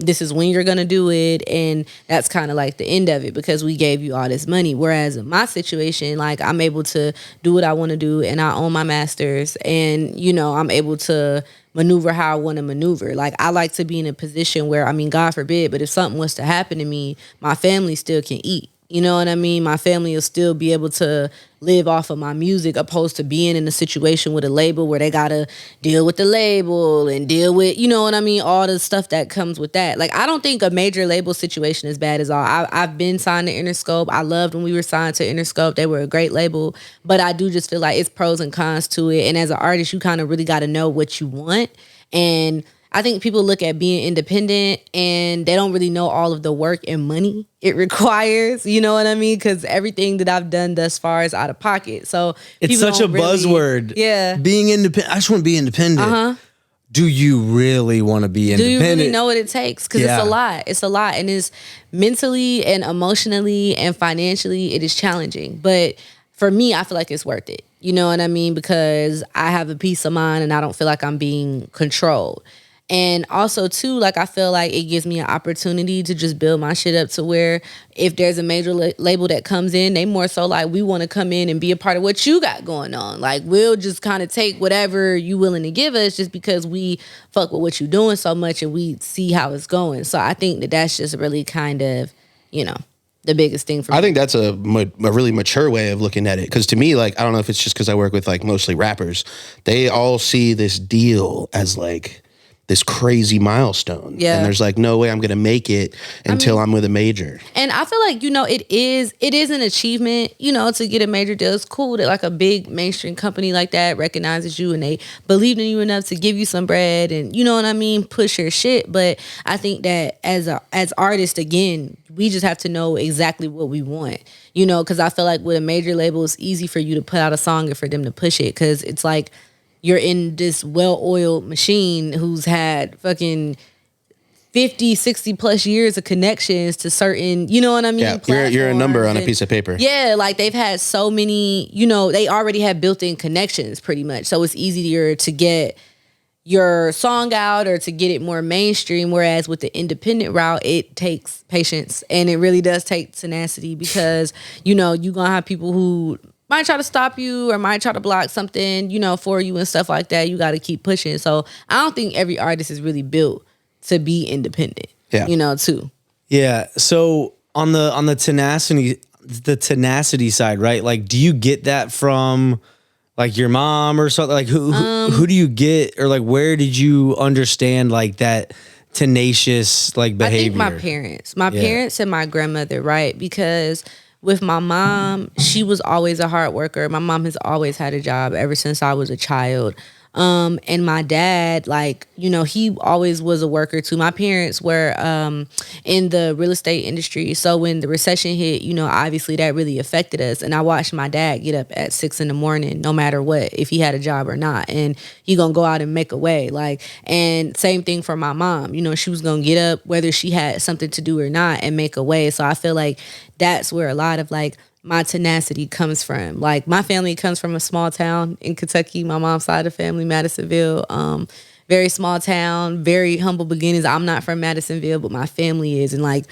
This is when you're gonna do it, and that's kind of like the end of it because we gave you all this money. Whereas in my situation, like I'm able to do what I want to do, and I own my masters, and I'm able to maneuver how I want to maneuver. Like I like to be in a position where, I mean, God forbid, but if something was to happen to me, my family still can eat. You know what I mean? My family will still be able to live off of my music, opposed to being in a situation with a label where they got to deal with the label and deal with, you know what I mean? All the stuff that comes with that. Like, I don't think a major label situation is bad as all. I've been signed to Interscope. I loved when we were signed to Interscope. They were a great label. But I do just feel like it's pros and cons to it. And as an artist, you kind of really got to know what you want. And I think people look at being independent and they don't really know all of the work and money it requires, you know what I mean? Because everything that I've done thus far is out of pocket. So it's such a buzzword. Yeah. Being independent. I just want to be independent. Uh-huh. Do you really want to be independent? Do you really know what it takes? Because it's a lot. It's a lot. And it's mentally and emotionally and financially, it is challenging. But for me, I feel like it's worth it. You know what I mean? Because I have a peace of mind and I don't feel like I'm being controlled. And also, too, like, I feel like it gives me an opportunity to just build my shit up to where if there's a major label that comes in, they more so like, we want to come in and be a part of what you got going on. Like, we'll just kind of take whatever you willing to give us just because we fuck with what you're doing so much and we see how it's going. So I think that that's just really kind of, the biggest thing for me. I think that's a really mature way of looking at it. Because to me, like, I don't know if it's just because I work with like mostly rappers. They all see this deal as like this crazy milestone. Yeah. And there's like no way I'm going to make it until I'm with a major. And I feel like, it is an achievement, to get a major deal. It's cool that like a big mainstream company like that recognizes you and they believe in you enough to give you some bread and, you know what I mean, push your shit. But I think that as artists, again, we just have to know exactly what we want, because I feel like with a major label, it's easy for you to put out a song and for them to push it because it's like, you're in this well-oiled machine who's had fucking 50, 60 plus years of connections to certain, you know what I mean? Yeah, you're a number on a piece of paper. Yeah, like they've had so many, they already have built-in connections pretty much. So it's easier to get your song out or to get it more mainstream. Whereas with the independent route, it takes patience and it really does take tenacity because, you're going to have people who might try to stop you or might try to block something, for you and stuff like that. You got to keep pushing. So I don't think every artist is really built to be independent, too. Yeah. So on the tenacity side, right? Like, do you get that from like your mom or something? Like who do you get, or like, where did you understand like that tenacious like behavior? I think my parents and my grandmother, right? Because with my mom, she was always a hard worker. My mom has always had a job ever since I was a child. And my dad, like, you know, he always was a worker too. My parents were in the real estate industry. So when the recession hit, you know, obviously that really affected us. And I watched my dad get up at 6 a.m, no matter what, if he had a job or not. And he gonna go out and make a way. Like, and same thing for my mom. You know, she was gonna get up whether she had something to do or not and make a way. So I feel like that's where a lot of like my tenacity comes from. Like, my family comes from a small town in Kentucky. My mom's side of the family, Madisonville. Very small town, very humble beginnings. I'm not from Madisonville, but my family is. And like,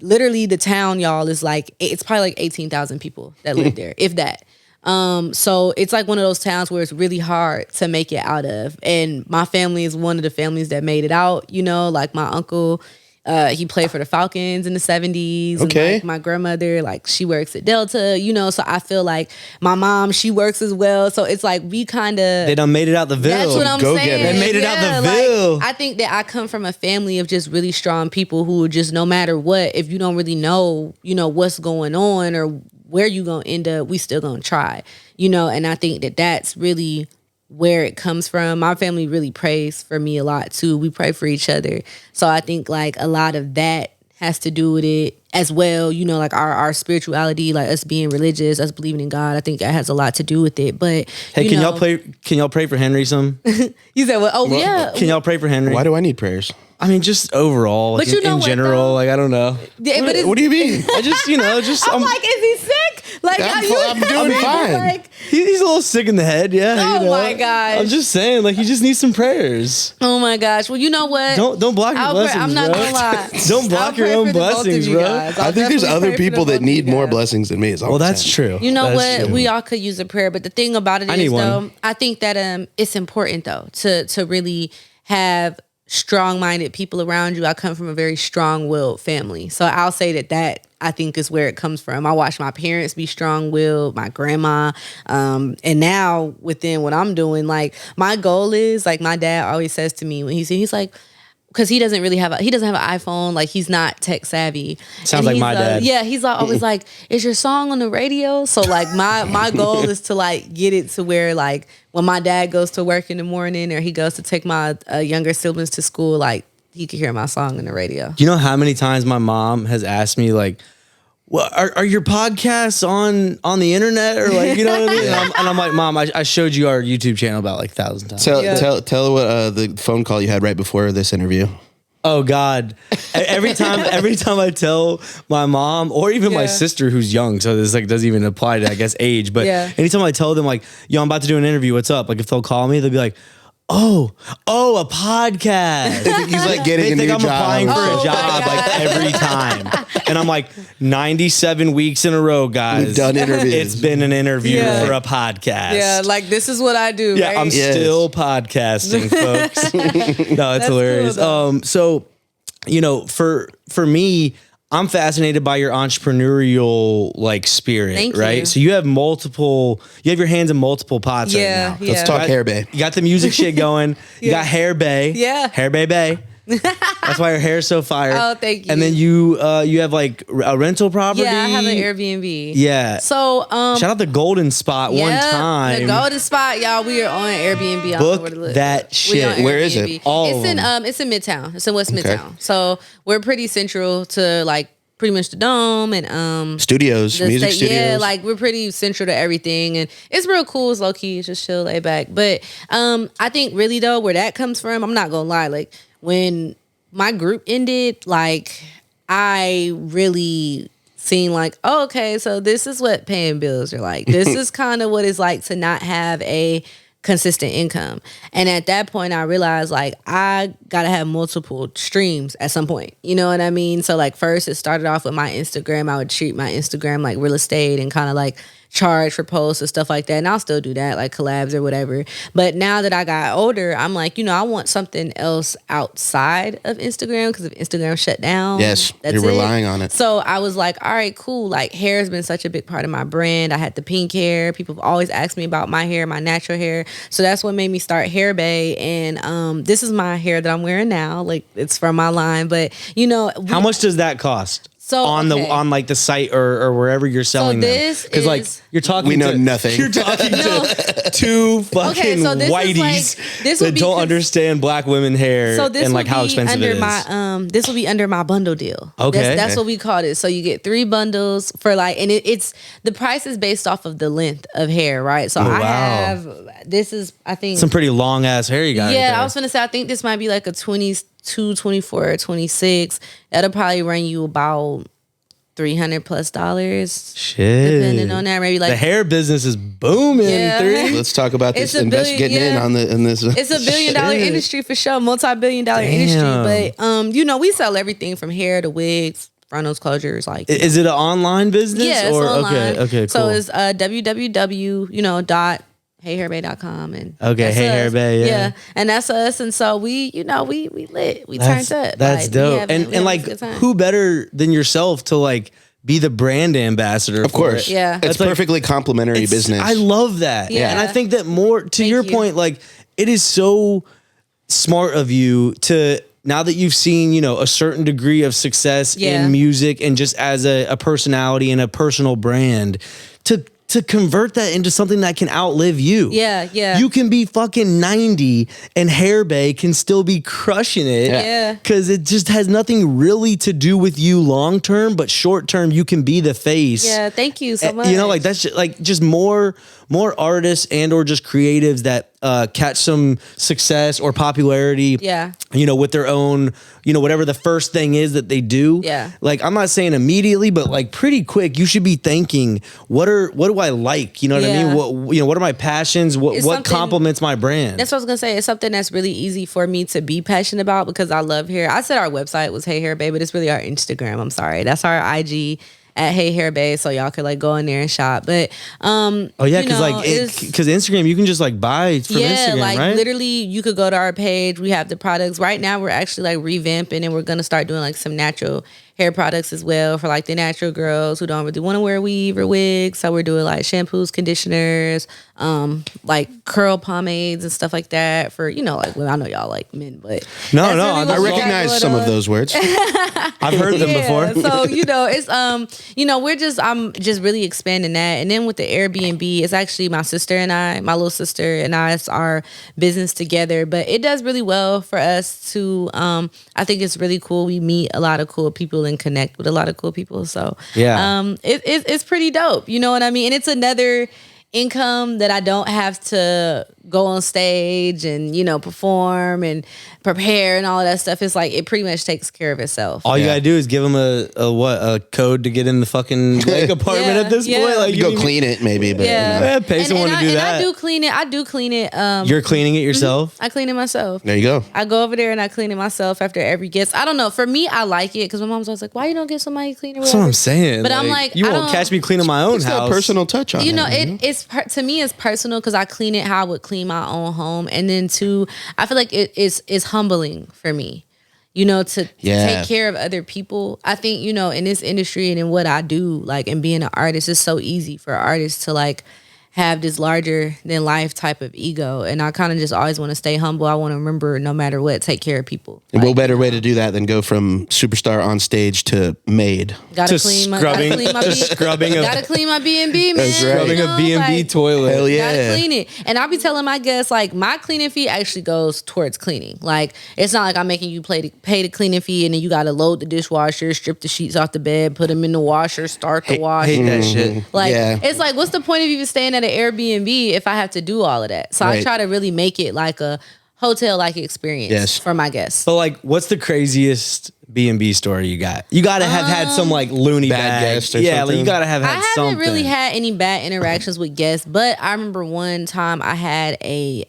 literally the town, y'all, is like, it's probably like 18,000 people that live there, if that. So it's like one of those towns where it's really hard to make it out of. And my family is one of the families that made it out, you know, like my uncle, he played for the Falcons in the 70s. Okay. And like my grandmother, like she works at Delta, you know, so I feel like my mom, she works as well. So it's like we kind of... They done made it out the Ville. That's what I'm Go saying. get it. They made it out the like, Ville. I think that I come from a family of just really strong people who just, no matter what, if you don't really know, you know, what's going on or where you gonna end up, we still gonna try, you know. And I think that that's really where it comes from. My family really prays for me a lot too. We pray for each other. So I think like a lot of that has to do with it as well. You know, like our spirituality, like us being religious, us believing in God. I think that has a lot to do with it. But Hey, you can know, y'all pray for Henry some? You said, well, yeah. Can y'all pray for Henry? Why do I need prayers? I mean, just overall, like But you know in what, general, though? like I don't know. Yeah, but it's, What do you mean? I just, you know, just I'm like, is he sick? Like, I'm doing fine. Like, he's a little sick in the head, yeah. Oh, you know? my gosh. I'm just saying, like he just needs some prayers. oh my gosh. Well, you know what? Don't block your blessings, I'm not bro. gonna lie. Don't block I'll your pray own for the both of blessings, you bro. guys. I'll I think there's definitely other pray for the people both that of you need more guys. blessings than me. Is all Well, I'm that's saying. true. You know That's what? true. We all could use a prayer, but the thing about it I is, need one. though, I think that it's important though to really have strong-minded people around you. I come from a very strong-willed family, so I'll say that I think is where it comes from. I watched my parents be strong-willed, my grandma, and now within what I'm doing, like my goal is, like my dad always says to me when he's like, because he doesn't have an iPhone, like he's not tech savvy. Sounds And like he's, my dad. Yeah, he's always like, "Is your song on the radio?" So like my goal is to like get it to where like when my dad goes to work in the morning or he goes to take my younger siblings to school, like he can hear my song on the radio. Do you know how many times my mom has asked me like, well, are your podcasts on the internet or like, you know what I mean? And I'm like, Mom, I showed you our YouTube channel about like 1,000 times. Tell what the phone call you had right before this interview. Oh God! Every time I tell my mom or even my Yeah. sister who's young, so this like doesn't even apply to I guess age, but Yeah. anytime I tell them like, yo, I'm about to do an interview, what's up? Like if they'll call me, they'll be like, oh, a podcast. He's like getting They a think new I'm job. applying for Oh a my job like God. every time, and I'm like 97 weeks in a row, guys. We've done interviews. It's been an interview Yeah. for a podcast. Yeah, like this is what I do. Yeah, right? I'm Yes. still podcasting, folks. No, it's hilarious. cool, though. So, you know, for me, I'm fascinated by your entrepreneurial like spirit, Thank right? you. So you have your hands in multiple pots Yeah, right now. yeah. Let's talk hair bay. You got the music shit going. You got Hair Bay. Yeah. Hair Bay Bay. That's why your hair's so fire. Oh, thank you. And then you have like a rental property. Yeah, I have an Airbnb. Yeah. So Shout out the Golden Spot one time. The Golden Spot, y'all. We are on Airbnb. I don't know Book where to look. that We on shit. Where is it? Airbnb. All it's of in them. it's in Midtown. It's in West Midtown. So we're pretty central to like pretty much the Dome and Studios, the music state- studios. Yeah, like we're pretty central to everything, and it's real cool. It's low key, it's just chill, lay back. But I think really though, where that comes from, I'm not gonna lie. Like when my group ended, like I really seen like, oh, okay, so this is what paying bills are like. This is kind of what it's like to not have a consistent income. And at that point I realized like I gotta have multiple streams at some point, you know what I mean? So like first it started off with my Instagram. I would treat my Instagram like real estate and kind of like charge for posts and stuff like that, and I'll still do that, like collabs or whatever. But now that I got older, I'm like, you know, I want something else outside of Instagram, because if Instagram shut down, Yes, that's you're relying on it. So I was like, all right, cool. Like hair has been such a big part of my brand. I had the pink hair. People have always asked me about my hair, my natural hair. So that's what made me start Hair Bay. And this is my hair that I'm wearing now. Like it's from my line. But you know, How much does that cost? So, on like the site or wherever you're selling them. Because like you're talking, we know nothing. You're talking to two fucking whiteys that don't understand black women hair and like how expensive it is. This will be under my bundle deal. Okay, that's what we called it. So you get 3 bundles for like, and it's the price is based off of the length of hair, right? So I think some pretty long ass hair you got. Yeah, I was gonna say I think this might be like a 22, 24, or 26. That'll probably run you about $300+ shit, depending on that. Maybe like the hair business is booming. Let's talk about this. Getting in on this. It's $1 billion industry for sure, multi-billion-dollar industry. But we sell everything from hair to wigs, frontals, closures. Like, is it an online business? Yeah, it's online. Okay, cool. So it's www.heyhairbay.com and Heyhairbay, yeah, and that's us. And so we lit, we turned up. That's dope. And like, who better than yourself to like be the brand ambassador? Of course, yeah, it's perfectly complimentary business. I love that. Yeah, and I think that more to your point, like it is so smart of you to. Now that you've seen, a certain degree of success in music and just as a personality and a personal brand, to convert that into something that can outlive you. Yeah, yeah. You can be fucking 90 and Hairbay can still be crushing it. Yeah. Because it just has nothing really to do with you long term, but short term you can be the face. Yeah, thank you so much. Like that's just more artists and or just creatives that catch some success or popularity. Yeah. With their own, whatever the first thing is that they do. Yeah. Like I'm not saying immediately, but like pretty quick, you should be thinking, what do I like? You know what I mean? What are my passions? What complements my brand? That's what I was gonna say. It's something that's really easy for me to be passionate about because I love hair. I said our website was Hey Hair Bae, but it's really our Instagram. I'm sorry. That's our IG at Hey Hair Bae, so y'all could like go in there and shop. But because Instagram you can just like buy from Instagram, like right? literally you could go to our page. We have the products right now. We're actually like revamping and we're gonna start doing like some natural hair products as well for like the natural girls who don't really want to wear weave or wigs. So we're doing like shampoos, conditioners, like curl pomades and stuff like that for like I know y'all like men, but I recognize some of those words. I've heard them before. So it's I'm just really expanding that. And then with the Airbnb, it's actually my little sister and I, it's our business together. But it does really well for us to I think it's really cool. We meet a lot of cool people and connect with a lot of cool people. So it's pretty dope. You know what I mean? And it's another income that I don't have to go on stage and perform and prepare and all of that stuff. It's like it pretty much takes care of itself. All you gotta do is give them a code to get in the fucking like apartment at this point. Like you go clean it maybe, but pay someone to do that. I do clean it. You're cleaning it yourself? I clean it myself. There you go. I go over there and I clean it myself after every guest. I don't know. For me, I like it because my mom's always like, "Why you don't get somebody to clean it?" That's what I'm saying. But I'm like, you won't catch me cleaning my own house. That personal touch on it. It's to me, it's personal because I clean it how I would clean my own home, and then two, I feel like it's humbling for me, to take care of other people. I think in this industry and in what I do, like, and being an artist, it's so easy for artists to like have this larger than life type of ego, and I kind of just always want to stay humble. I want to remember, no matter what, take care of people. And what better way to do that than go from superstar on stage to maid? Gotta clean my B&B, man. Scrubbing a B&B toilet. Hell yeah. Gotta clean it. And I'll be telling my guests, like, my cleaning fee actually goes towards cleaning. Like, it's not like I'm making you pay the cleaning fee and then you gotta load the dishwasher, strip the sheets off the bed, put them in the washer, start the wash. Hate that shit. Like, it's like, what's the point of even staying at an Airbnb if I have to do all of that? So I try to really make it like a hotel-like experience for my guests. But like, what's the craziest B&B story you got? You got to have had some like loony bad guest or something. Like you got to have had I something. haven't really had any bad interactions with guests, but I remember one time I had a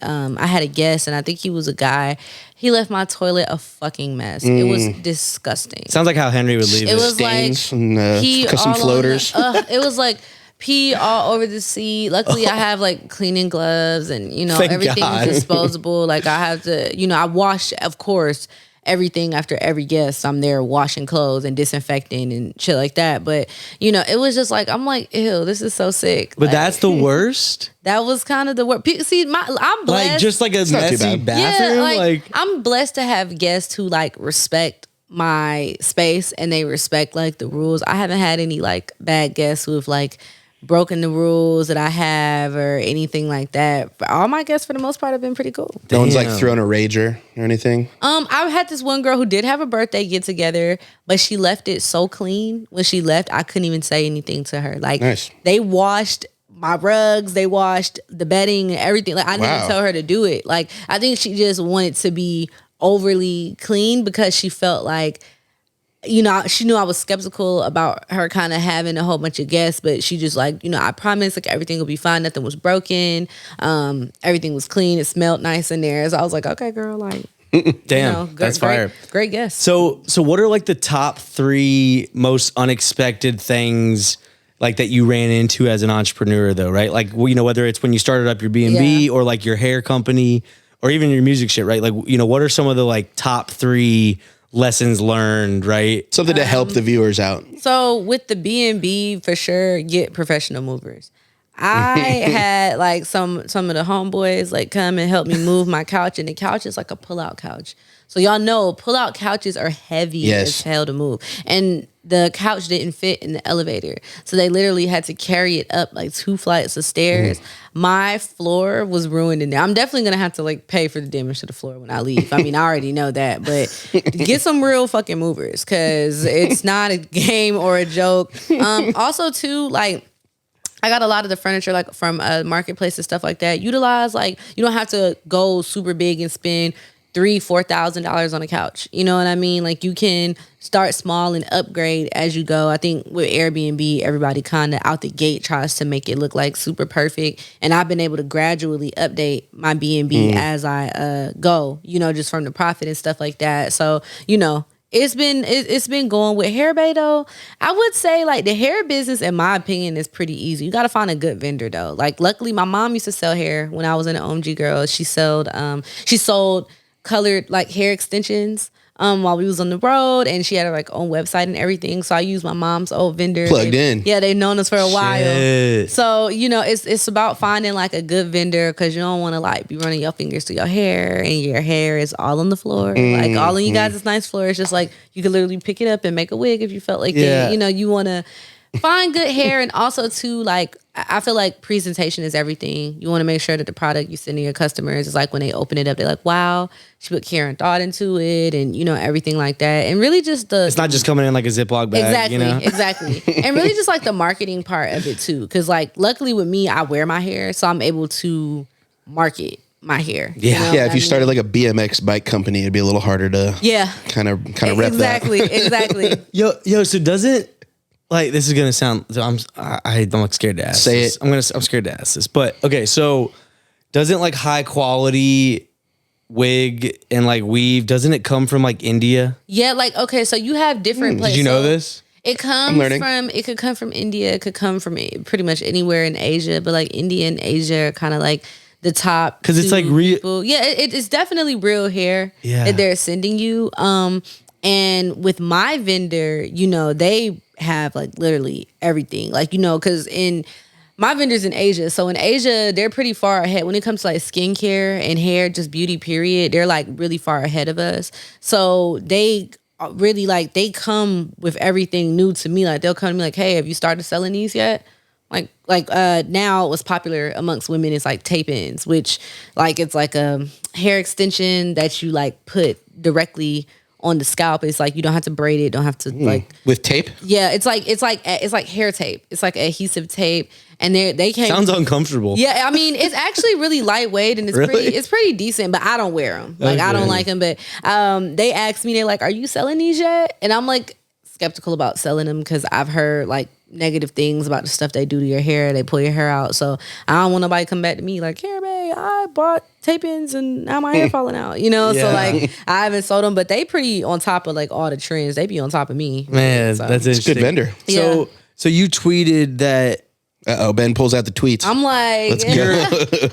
guest, and I think he was a guy. He left my toilet a fucking mess. It was disgusting. Sounds like how Henry would leave it. It was Stains like and some floaters. It was like pee all over the seat. Luckily, I have like cleaning gloves and everything is disposable. Like I have to, I wash, of course, everything after every guest. I'm there washing clothes and disinfecting and shit like that. But it was just like, I'm like, ew, this is so sick. But like, that's the worst. That was kind of the worst. See, I'm blessed. Like just like a messy bathroom. Yeah, like I'm blessed to have guests who like respect my space and they respect like the rules. I haven't had any like bad guests who've like broken the rules that I have or anything like that. But all my guests for the most part have been pretty cool. No one's like thrown a rager or anything. I had this one girl who did have a birthday get together, but she left it so clean. When she left, I couldn't even say anything to her. Like Nice. They washed my rugs, they washed the bedding and everything. Like I didn't even tell her to do it. Like I think she just wanted to be overly clean because she felt like, you know, she knew I was skeptical about her kind of having a whole bunch of guests, but she just like, you know, I promise like everything will be fine. Nothing was broken. Everything was clean. It smelled nice in there. So I was like, okay, girl, like, damn, you know, that's fire. Great guest. So what are like the top 3 most unexpected things like that you ran into as an entrepreneur though, right? Like, you know, whether it's when you started up your B&B or like your hair company or even your music shit, right? Like, you know, what are some of the like top 3 lessons learned, right? Something to help the viewers out. So with the B&B, for sure, get professional movers. I had like some of the homeboys like come and help me move my couch, and the couch is like a pull-out couch. So y'all know pull-out couches are heavy as hell to move. And the couch didn't fit in the elevator. So they literally had to carry it up like 2 flights of stairs. My floor was ruined in there. I'm definitely going to have to like pay for the damage to the floor when I leave. I mean, I already know that, but get some real fucking movers because it's not a game or a joke. Also too, like, I got a lot of the furniture like from marketplace and stuff like that. Utilize like, you don't have to go super big and spend $3,000-$4,000 on a couch. You know what I mean? Like you can start small and upgrade as you go. I think with Airbnb, everybody kind of out the gate tries to make it look like super perfect. And I've been able to gradually update my B&B as I go, you know, just from the profit and stuff like that. So, you know, it's been going with hair bay though. I would say like the hair business, in my opinion, is pretty easy. You got to find a good vendor though. Like luckily my mom used to sell hair when I was in the OMG Girls. She sold colored like hair extensions while we was on the road, and she had her like own website and everything. So I used my mom's old vendor. Plugged in. Yeah, they've known us for a while. Shit. So, you know, it's about finding like a good vendor because you don't want to like be running your fingers through your hair and your hair is all on the floor. Like all of you guys' nice floor. It's just like you could literally pick it up and make a wig if you felt like that. You know, you want to find good hair, and also too, like I feel like presentation is everything. You want to make sure that the product you send to your customers is like when they open it up, they're like, wow, she put care and thought into it, and you know, everything like that. And really just it's not just coming in like a Ziploc bag. Exactly, you know? exactly. And really just like the marketing part of it too. Cause like luckily with me, I wear my hair, so I'm able to market my hair. Yeah. You know Yeah, if you started like a BMX bike company, it'd be a little harder to kind of rep that. Exactly. Yo, so doesn't, like, this is gonna sound, I'm like scared to ask Say this. it. I'm scared to ask this, but okay, so doesn't like high quality wig and like weave, doesn't it come from like India? Yeah, like okay, so you have different places. Did you know this? It comes from, it could come from India, it could come from pretty much anywhere in Asia, but like India and Asia are kind of like the top. Because it's like real. People. Yeah, it's definitely real hair that they're sending you. And with my vendor, you know, they have like literally everything. Like, you know, because my vendor's in Asia. So in Asia, they're pretty far ahead. When it comes to like skincare and hair, just beauty period, they're like really far ahead of us. So they really like, they come with everything new to me. Like they'll come to me like, hey, have you started selling these yet? Like now what's popular amongst women is like tape-ins, which like it's like a hair extension that you like put directly on the scalp. It's like you don't have to braid it, don't have to like with tape. Yeah, it's like hair tape. It's like adhesive tape, and they came. Sounds uncomfortable. Yeah, I mean it's actually really lightweight and it's pretty decent, but I don't wear them. Like I don't like them. But they asked me, they're like, "Are you selling these yet?" And I'm like skeptical about selling them because I've heard like negative things about the stuff they do to your hair. They pull your hair out, so I don't want nobody to come back to me like, "Here, babe, I bought tape-ins and now my hair falling out." You know, so like I haven't sold them, but they pretty on top of like all the trends. They be on top of me. Man, so. that's It's a good vendor. So you tweeted that. Ben pulls out the tweets. I'm like, let's go.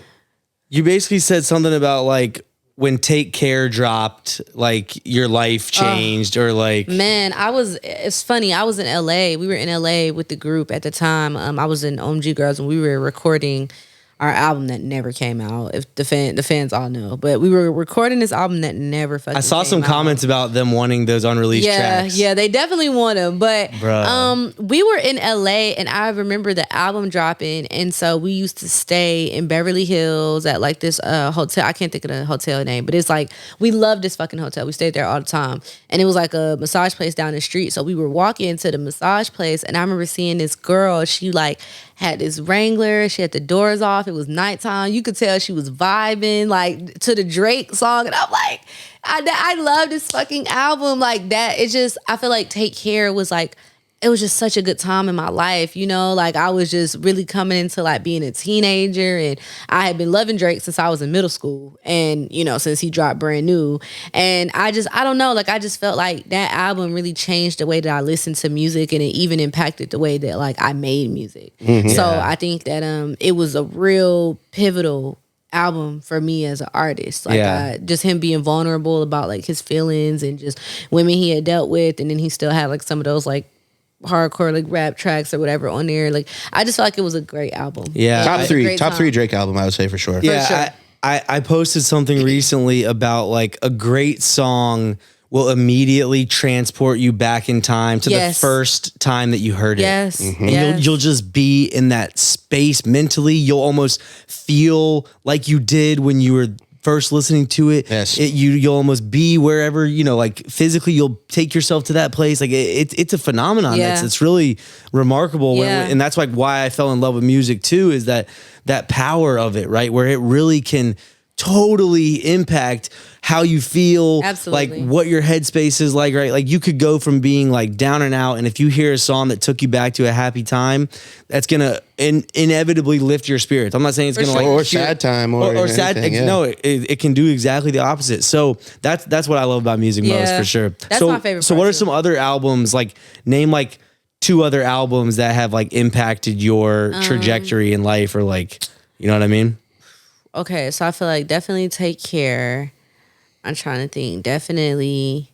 You basically said something about like when Take Care dropped, like your life changed, or like, man, it's funny. I was in LA. We were in LA with the group at the time. I was in OMG Girls and we were recording our album that never came out. If the fans all know, but we were recording this album that never fucking. I saw some out. comments about them wanting those unreleased tracks. Yeah, they definitely want them. But we were in LA, and I remember the album dropping, and so we used to stay in Beverly Hills at like this hotel. I can't think of the hotel name, but it's like we loved this fucking hotel. We stayed there all the time, and it was like a massage place down the street. So we were walking into the massage place, and I remember seeing this girl. She like had this Wrangler. She had the doors off. It was nighttime. You could tell she was vibing like to the Drake song. And I'm like, I love this fucking album like that. It just, I feel like Take Care was like, it was just such a good time in my life, you know? Like I was just really coming into like being a teenager, and I had been loving Drake since I was in middle school, and you know, since he dropped Brand New. And I don't know, like I just felt like that album really changed the way that I listened to music, and it even impacted the way that like I made music. So I think that it was a real pivotal album for me as an artist. Like just him being vulnerable about like his feelings and just women he had dealt with, and then he still had like some of those like hardcore like rap tracks or whatever on there. Like I just felt like it was a great album. Yeah. Top three Drake album, I would say for sure. Yeah, For sure. I posted something recently about like a great song will immediately transport you back in time to the first time that you heard it. Yes. And you'll just be in that space mentally. You'll almost feel like you did when you were first listening to it. Yes. You'll almost be wherever, you know, like physically you'll take yourself to that place. Like it's a phenomenon. Yeah. It's really remarkable. Yeah. And that's like why I fell in love with music too, is that power of it, right? Where it really can totally impact how you feel. Absolutely. Like what your headspace is like, right? Like you could go from being like down and out, and if you hear a song that took you back to a happy time, that's gonna inevitably lift your spirits. I'm not saying it's gonna like or sad time or sad. anything, yeah. No, it can do exactly the opposite. So that's what I love about music most, for sure. That's my favorite So part what are too. some other albums, like name like 2 other albums that have like impacted your trajectory in life, or like, you know what I mean? Okay, so I feel like definitely Take Care. I'm trying to think. Definitely,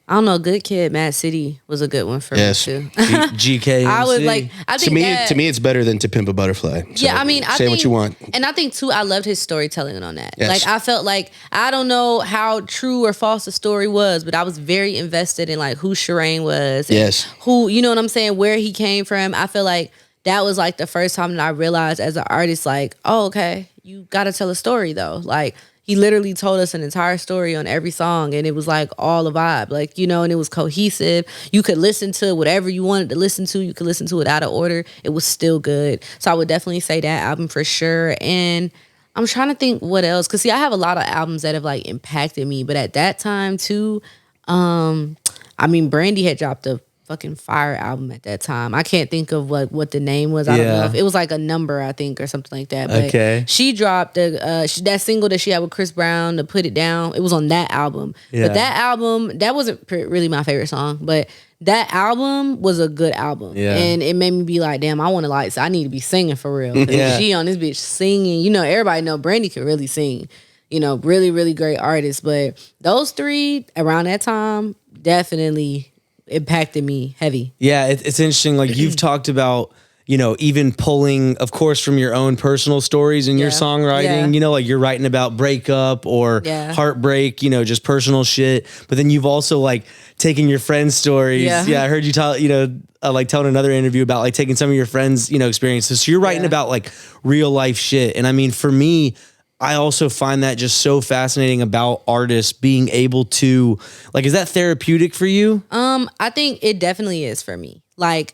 I don't know. Good Kid, Mad City was a good one for me too. GK. I was like, I think To me, it's better than To Pimp a Butterfly. So yeah, I mean, I say think, what you want. And I think too, I loved his storytelling on that. Yes. Like I felt like, I don't know how true or false the story was, but I was very invested in like who Shireen was. And Yes. who, you know what I'm saying, where he came from. I feel like that was like the first time that I realized as an artist, like, oh, okay, you got to tell a story though. Like he literally told us an entire story on every song, and it was like all a vibe, like, you know, and it was cohesive. You could listen to whatever you wanted to listen to. You could listen to it out of order. It was still good. So I would definitely say that album for sure. And I'm trying to think what else, because see, I have a lot of albums that have like impacted me, but at that time too, I mean, Brandy had dropped a fucking fire album at that time. I can't think of what the name was. I don't know if it was like a number, I think, or something like that. But she dropped that single that she had with Chris Brown, to Put It Down. It was on that album. Yeah. But that album, that wasn't really my favorite song, but that album was a good album. Yeah. And it made me be like, damn, I want to like, I need to be singing for real. 'Cause Yeah. she on this bitch singing. You know, everybody know Brandy can really sing. You know, really, really great artist. But those 3 around that time definitely impacted me heavy. Yeah, it's interesting. Like you've talked about, you know, even pulling, of course, from your own personal stories in your songwriting. Yeah. You know, like you're writing about breakup or heartbreak, you know, just personal shit. But then you've also like taken your friends' stories. Yeah, I heard you tell, you know, like telling another interview about like taking some of your friends, you know, experiences. So you're writing about like real life shit. And I mean, for me, I also find that just so fascinating about artists being able to, like, is that therapeutic for you? I think it definitely is for me. Like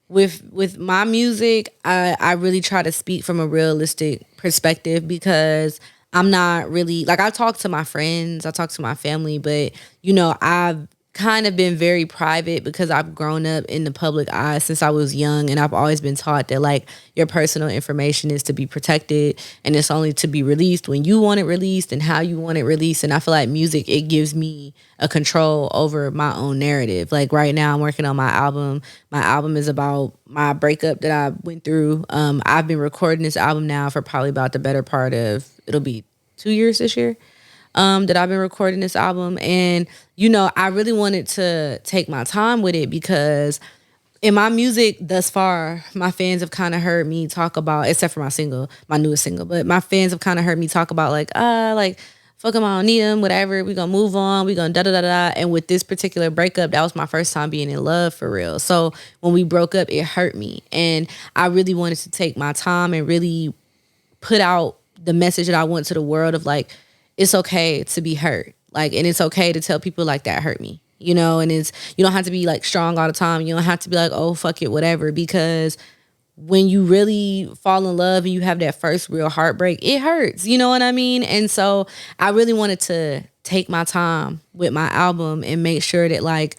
with my music, I really try to speak from a realistic perspective, because I'm not really, like, I talk to my friends, I talk to my family, but you know, I've kind of been very private because I've grown up in the public eye since I was young, and I've always been taught that like your personal information is to be protected, and it's only to be released when you want it released and how you want it released. And I feel like music, it gives me a control over my own narrative. Like right now I'm working on my album. My album is about my breakup that I went through. I've been recording this album now for probably about the better part of, it'll be 2 years this year. That I've been recording this album. And, you know, I really wanted to take my time with it because in my music thus far, my fans have kind of heard me talk about, except for my newest single, but my fans have kind of heard me talk about like fuck him, I don't need him, whatever. We gonna move on. We gonna da-da-da-da. And with this particular breakup, that was my first time being in love for real. So when we broke up, it hurt me. And I really wanted to take my time and really put out the message that I want to the world of like, it's okay to be hurt. Like, and it's okay to tell people like that hurt me, you know? And you don't have to be like strong all the time. You don't have to be like, oh, fuck it, whatever. Because when you really fall in love and you have that first real heartbreak, it hurts. You know what I mean? And so I really wanted to take my time with my album and make sure that like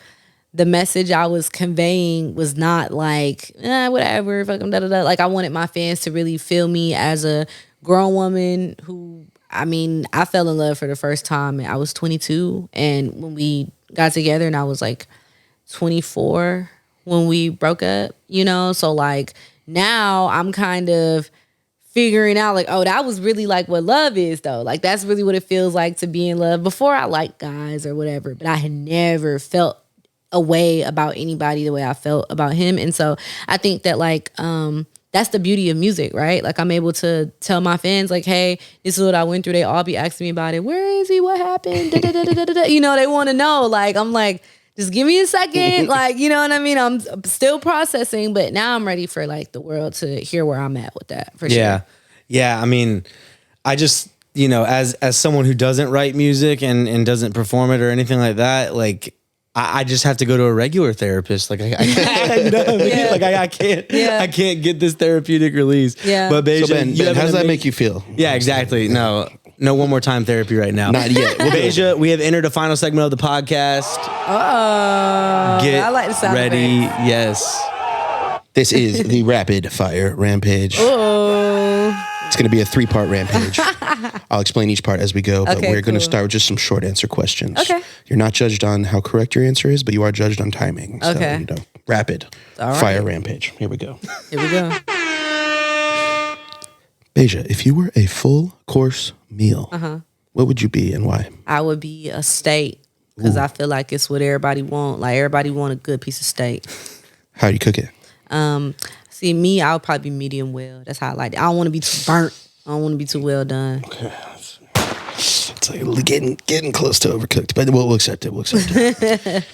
the message I was conveying was not like, whatever, fuck them, da-da-da. Like I wanted my fans to really feel me as a grown woman who, I mean, I fell in love for the first time and I was 22. And when we got together and I was like 24 when we broke up, you know? So like, now I'm kind of figuring out like, oh, that was really like what love is though. Like that's really what it feels like to be in love. Before I liked guys or whatever, but I had never felt a way about anybody the way I felt about him. And so I think that like, that's the beauty of music, right? Like I'm able to tell my fans like, hey, this is what I went through. They all be asking me about it. Where is he? What happened? You know, they want to know. Like, I'm like, just give me a second. Like, you know what I mean? I'm still processing, but now I'm ready for like the world to hear where I'm at with that for sure. Yeah. I mean, I just, you know, as someone who doesn't write music and doesn't perform it or anything like that, like I just have to go to a regular therapist. Like I can't, you know what I mean? Yeah. Like I can't get this therapeutic release. Yeah. But Bahja, So Ben, how does that make you feel? Yeah, exactly. No one more time therapy right now. Not yet. Bahja, we have entered the final segment of the podcast. Get I like the sound ready. effects. Yes. This is the rapid fire rampage. It's going to be a 3-part rampage. I'll explain each part as we go, but Okay, we're going to cool. start with just some short answer questions. Okay. You're not judged on how correct your answer is, but you are judged on timing. Okay. So, rapid All right. fire rampage. Here we go. Here we go. Bahja, if you were a full course meal, what would you be and why? I would be a steak because I feel like it's what everybody want. Like everybody want a good piece of steak. How do you cook it? See, me, I would probably be medium well. That's how I like it. I don't want to be too burnt. I don't want to be too well done. It's like getting close to overcooked, but we'll accept it. We'll accept it.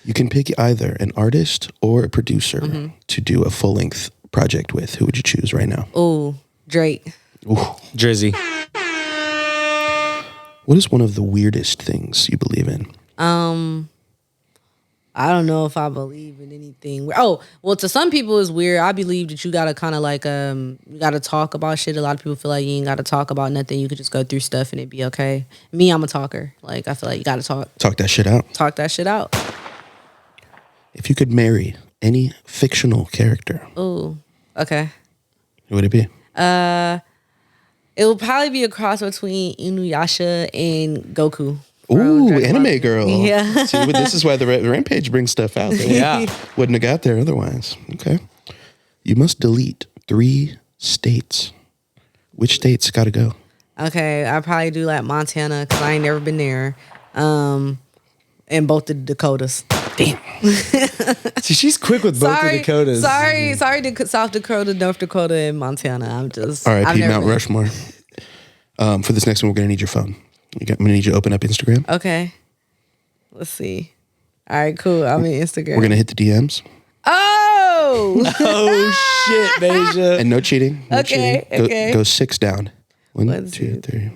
You can pick either an artist or a producer to do a full-length project with. Who would you choose right now? Ooh, Drake. Ooh. Drizzy. What is one of the weirdest things you believe in? I don't know if I believe in anything. Oh, well, to some people it's weird. I believe that you gotta kind of like you gotta talk about shit. A lot of people feel like you ain't gotta talk about nothing. You could just go through stuff and it'd be okay. Me, I'm a talker. Like I feel like you gotta talk Talk that shit out. that shit out. If you could marry any fictional character, Ooh, okay. who would it be? It will probably be a cross between Inuyasha and Goku. Ooh, Dragon anime Ball. girl. Yeah. See, but this is why the rampage brings stuff out that wouldn't have got there otherwise. Okay. You must delete 3 states. Which states got to go? Okay, I probably do like Montana because I ain't never been there. And both the Dakotas. Damn. See, she's quick with both the Dakotas. Sorry, South Dakota, North Dakota, and Montana. I'm just. All right, I've Pete, never Mount been. Rushmore. For this next one, we're going to need your phone. I'm going to need you to open up Instagram. Okay. Let's see. All right, cool. I'm in Instagram. We're going to hit the DMs. Oh! Oh shit, Bahja. And no cheating. No Okay, cheating. okay. Go 6 down. 1, 1, 2, 2, 3.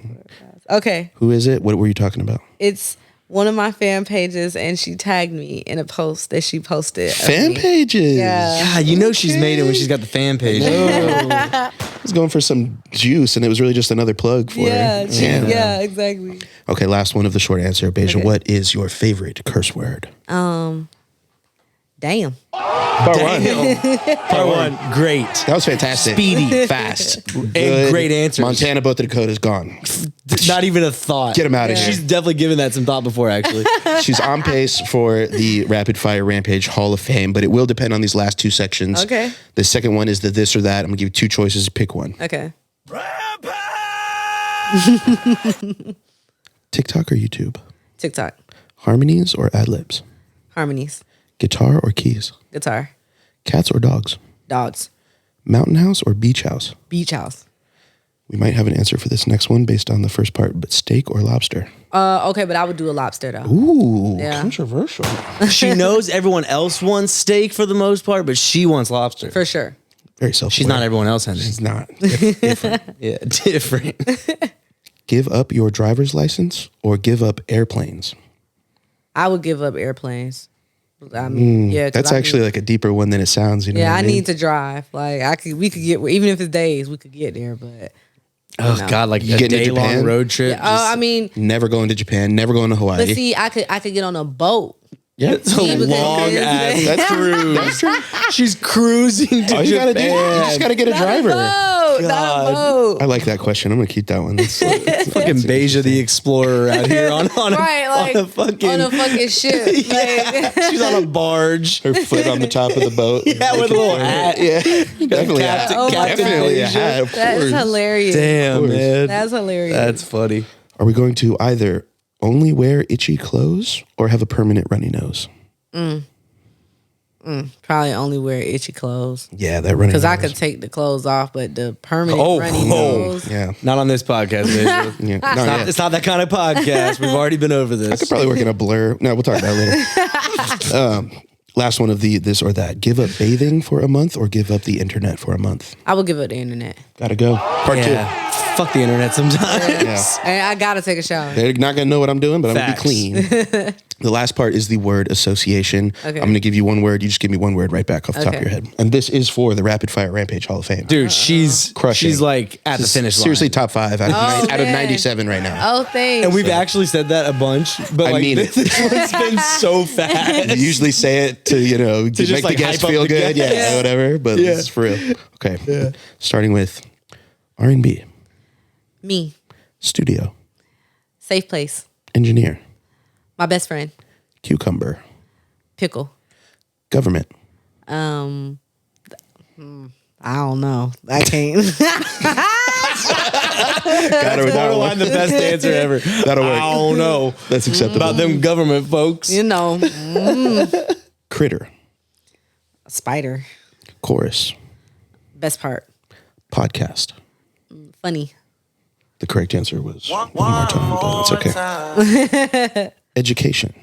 Okay. Who is it? What were you talking about? It's one of my fan pages, and she tagged me in a post that she posted. of Fan me. pages. Yeah. God, you know she's made it when she's got the fan page. I was going for some juice, and it was really just another plug for Yeah, her. yeah, exactly. Okay, last one of the short answer. Bahja, Okay. what is your favorite curse word? Damn. Part 1. Part 1, great. That was fantastic. Speedy. Fast. And Good. great answers. Montana, both the Dakotas gone. Not even a thought. Get him out of She's here. definitely given that some thought before, actually. She's on pace for the Rapid Fire Rampage Hall of Fame, but it will depend on these last 2 sections. Okay. The second one is the this or that. I'm going to give you 2 choices. Pick one. Okay. TikTok or YouTube? TikTok. Harmonies or ad libs? Harmonies. Guitar or keys? Guitar. Cats or dogs? Dogs. Mountain house or beach house? Beach house. We might have an answer for this next one based on the first part, but steak or lobster? Okay, but I would do a lobster though. Ooh, Yeah. controversial. She knows everyone else wants steak for the most part, but she wants lobster. For sure. Very self-aware. She's not everyone else, Henry. She's not. Different. Yeah, different. Give up your driver's license or give up airplanes? I would give up airplanes. I mean, yeah. 'cause That's I actually like a deeper one than it sounds. You know Yeah, what I mean? need to drive. Like we could get, even if it's days, we could get there. But Oh God, like You a getting to day-long Japan? road trip. I mean, Never going to Japan, never going to Hawaii. but see, I could get on a boat. yeah, It's a because long ass that's true. cruise. She's cruising to All you gotta do, Japan. you just gotta get a driver. Not a boat. I like that question. I'm gonna keep that one. That's Fucking Bahja the Explorer out here on Right, like on a fucking ship. Like, she's on a barge. her foot on the top of the boat. Yeah, with a little hat. Yeah, definitely a hat. Captain- Oh my Definitely a gosh. hat. Of that is course. hilarious. Damn, man. That's hilarious. That's funny. Are we going to either only wear itchy clothes or have a permanent runny nose? Probably only wear itchy clothes Yeah, that runny nose. because I could take the clothes off, but the permanent Oh, runny oh. nose. Yeah. Not on this podcast, Bahja. Yeah. No, It's yeah. not, it's not that kind of podcast. We've already been over this. I could probably work in a blur. No, we'll talk about it later. Last one of the this or that. Give up bathing for a month or give up the internet for a month? I would give it the internet. Gotta go. Part yeah. Fuck the internet sometimes. 2. Yeah. And I gotta take a shower. They're not gonna know what I'm doing, but Facts. I'm gonna be clean. The last part is the word association. Okay. I'm gonna give you one word. You just give me one word right back off the top of Okay. your head. And this is for the Rapid Fire Rampage Hall of Fame. Dude, she's Crushing. she's like at the finish line. Seriously, top 5 out of, Oh, out of man. 97 right now. Oh, thanks. And we've actually said that a bunch, but I like mean it. this one's been so fast. You usually say it to, make just, the like, guest hype up feel the good. guest. Yeah, whatever. But Yeah. this is for real. Okay. Starting with R&B, Me. studio, Safe place. engineer, My best friend. cucumber, Pickle. government, I don't know. I can't. Got her with that Borderline one. the best answer ever. That'll work. I don't know That's acceptable. about them government folks. You know, Critter, a spider. chorus, Best part. podcast. Funny. The correct answer was one more time, but it's okay. Education,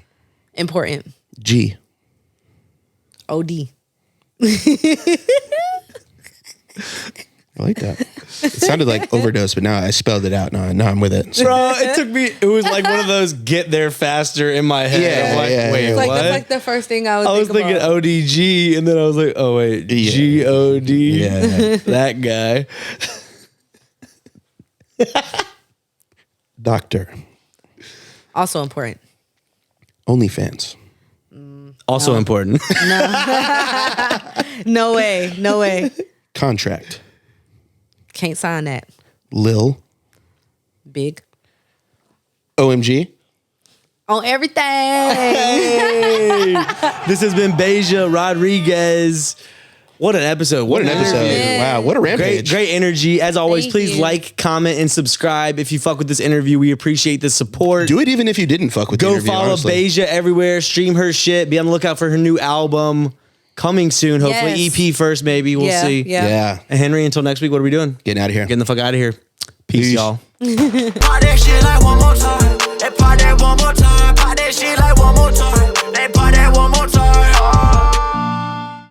Important. G. OD. I like that. It sounded like overdose, but now I spelled it out. Now I'm with it. So- Bro, it took me. It was like one of those get there faster in my head. Yeah, I'm like, yeah, wait, yeah. It's like, what? that's like the first thing I I was think thinking about. ODG, and then I was like, oh wait, Yeah. GOD. Yeah. That guy. Doctor, Also important. OnlyFans, Also important. No way. No way. contract, Can't sign that. Lil, Big. OMG. On everything. This has been Bahja Rodriguez. What an episode. What an episode. interview. Wow, what a Great, rampage. great energy. As always, Thank please you. like, comment, and subscribe. If you fuck with this interview, we appreciate the support. Do it even if you didn't fuck with the Go interview, follow honestly. Bahja everywhere. Stream her shit. Be on the lookout for her new album coming soon. Hopefully Yes. EP first, maybe. We'll Yeah, see. yeah. Yeah. And Henry, until next week, what are we doing? Getting out of here. Getting the fuck out of here. Peace, Peace. y'all. Pop that shit like one more time. They pop that one more time. Pop that shit like one more time. They pop that one more time.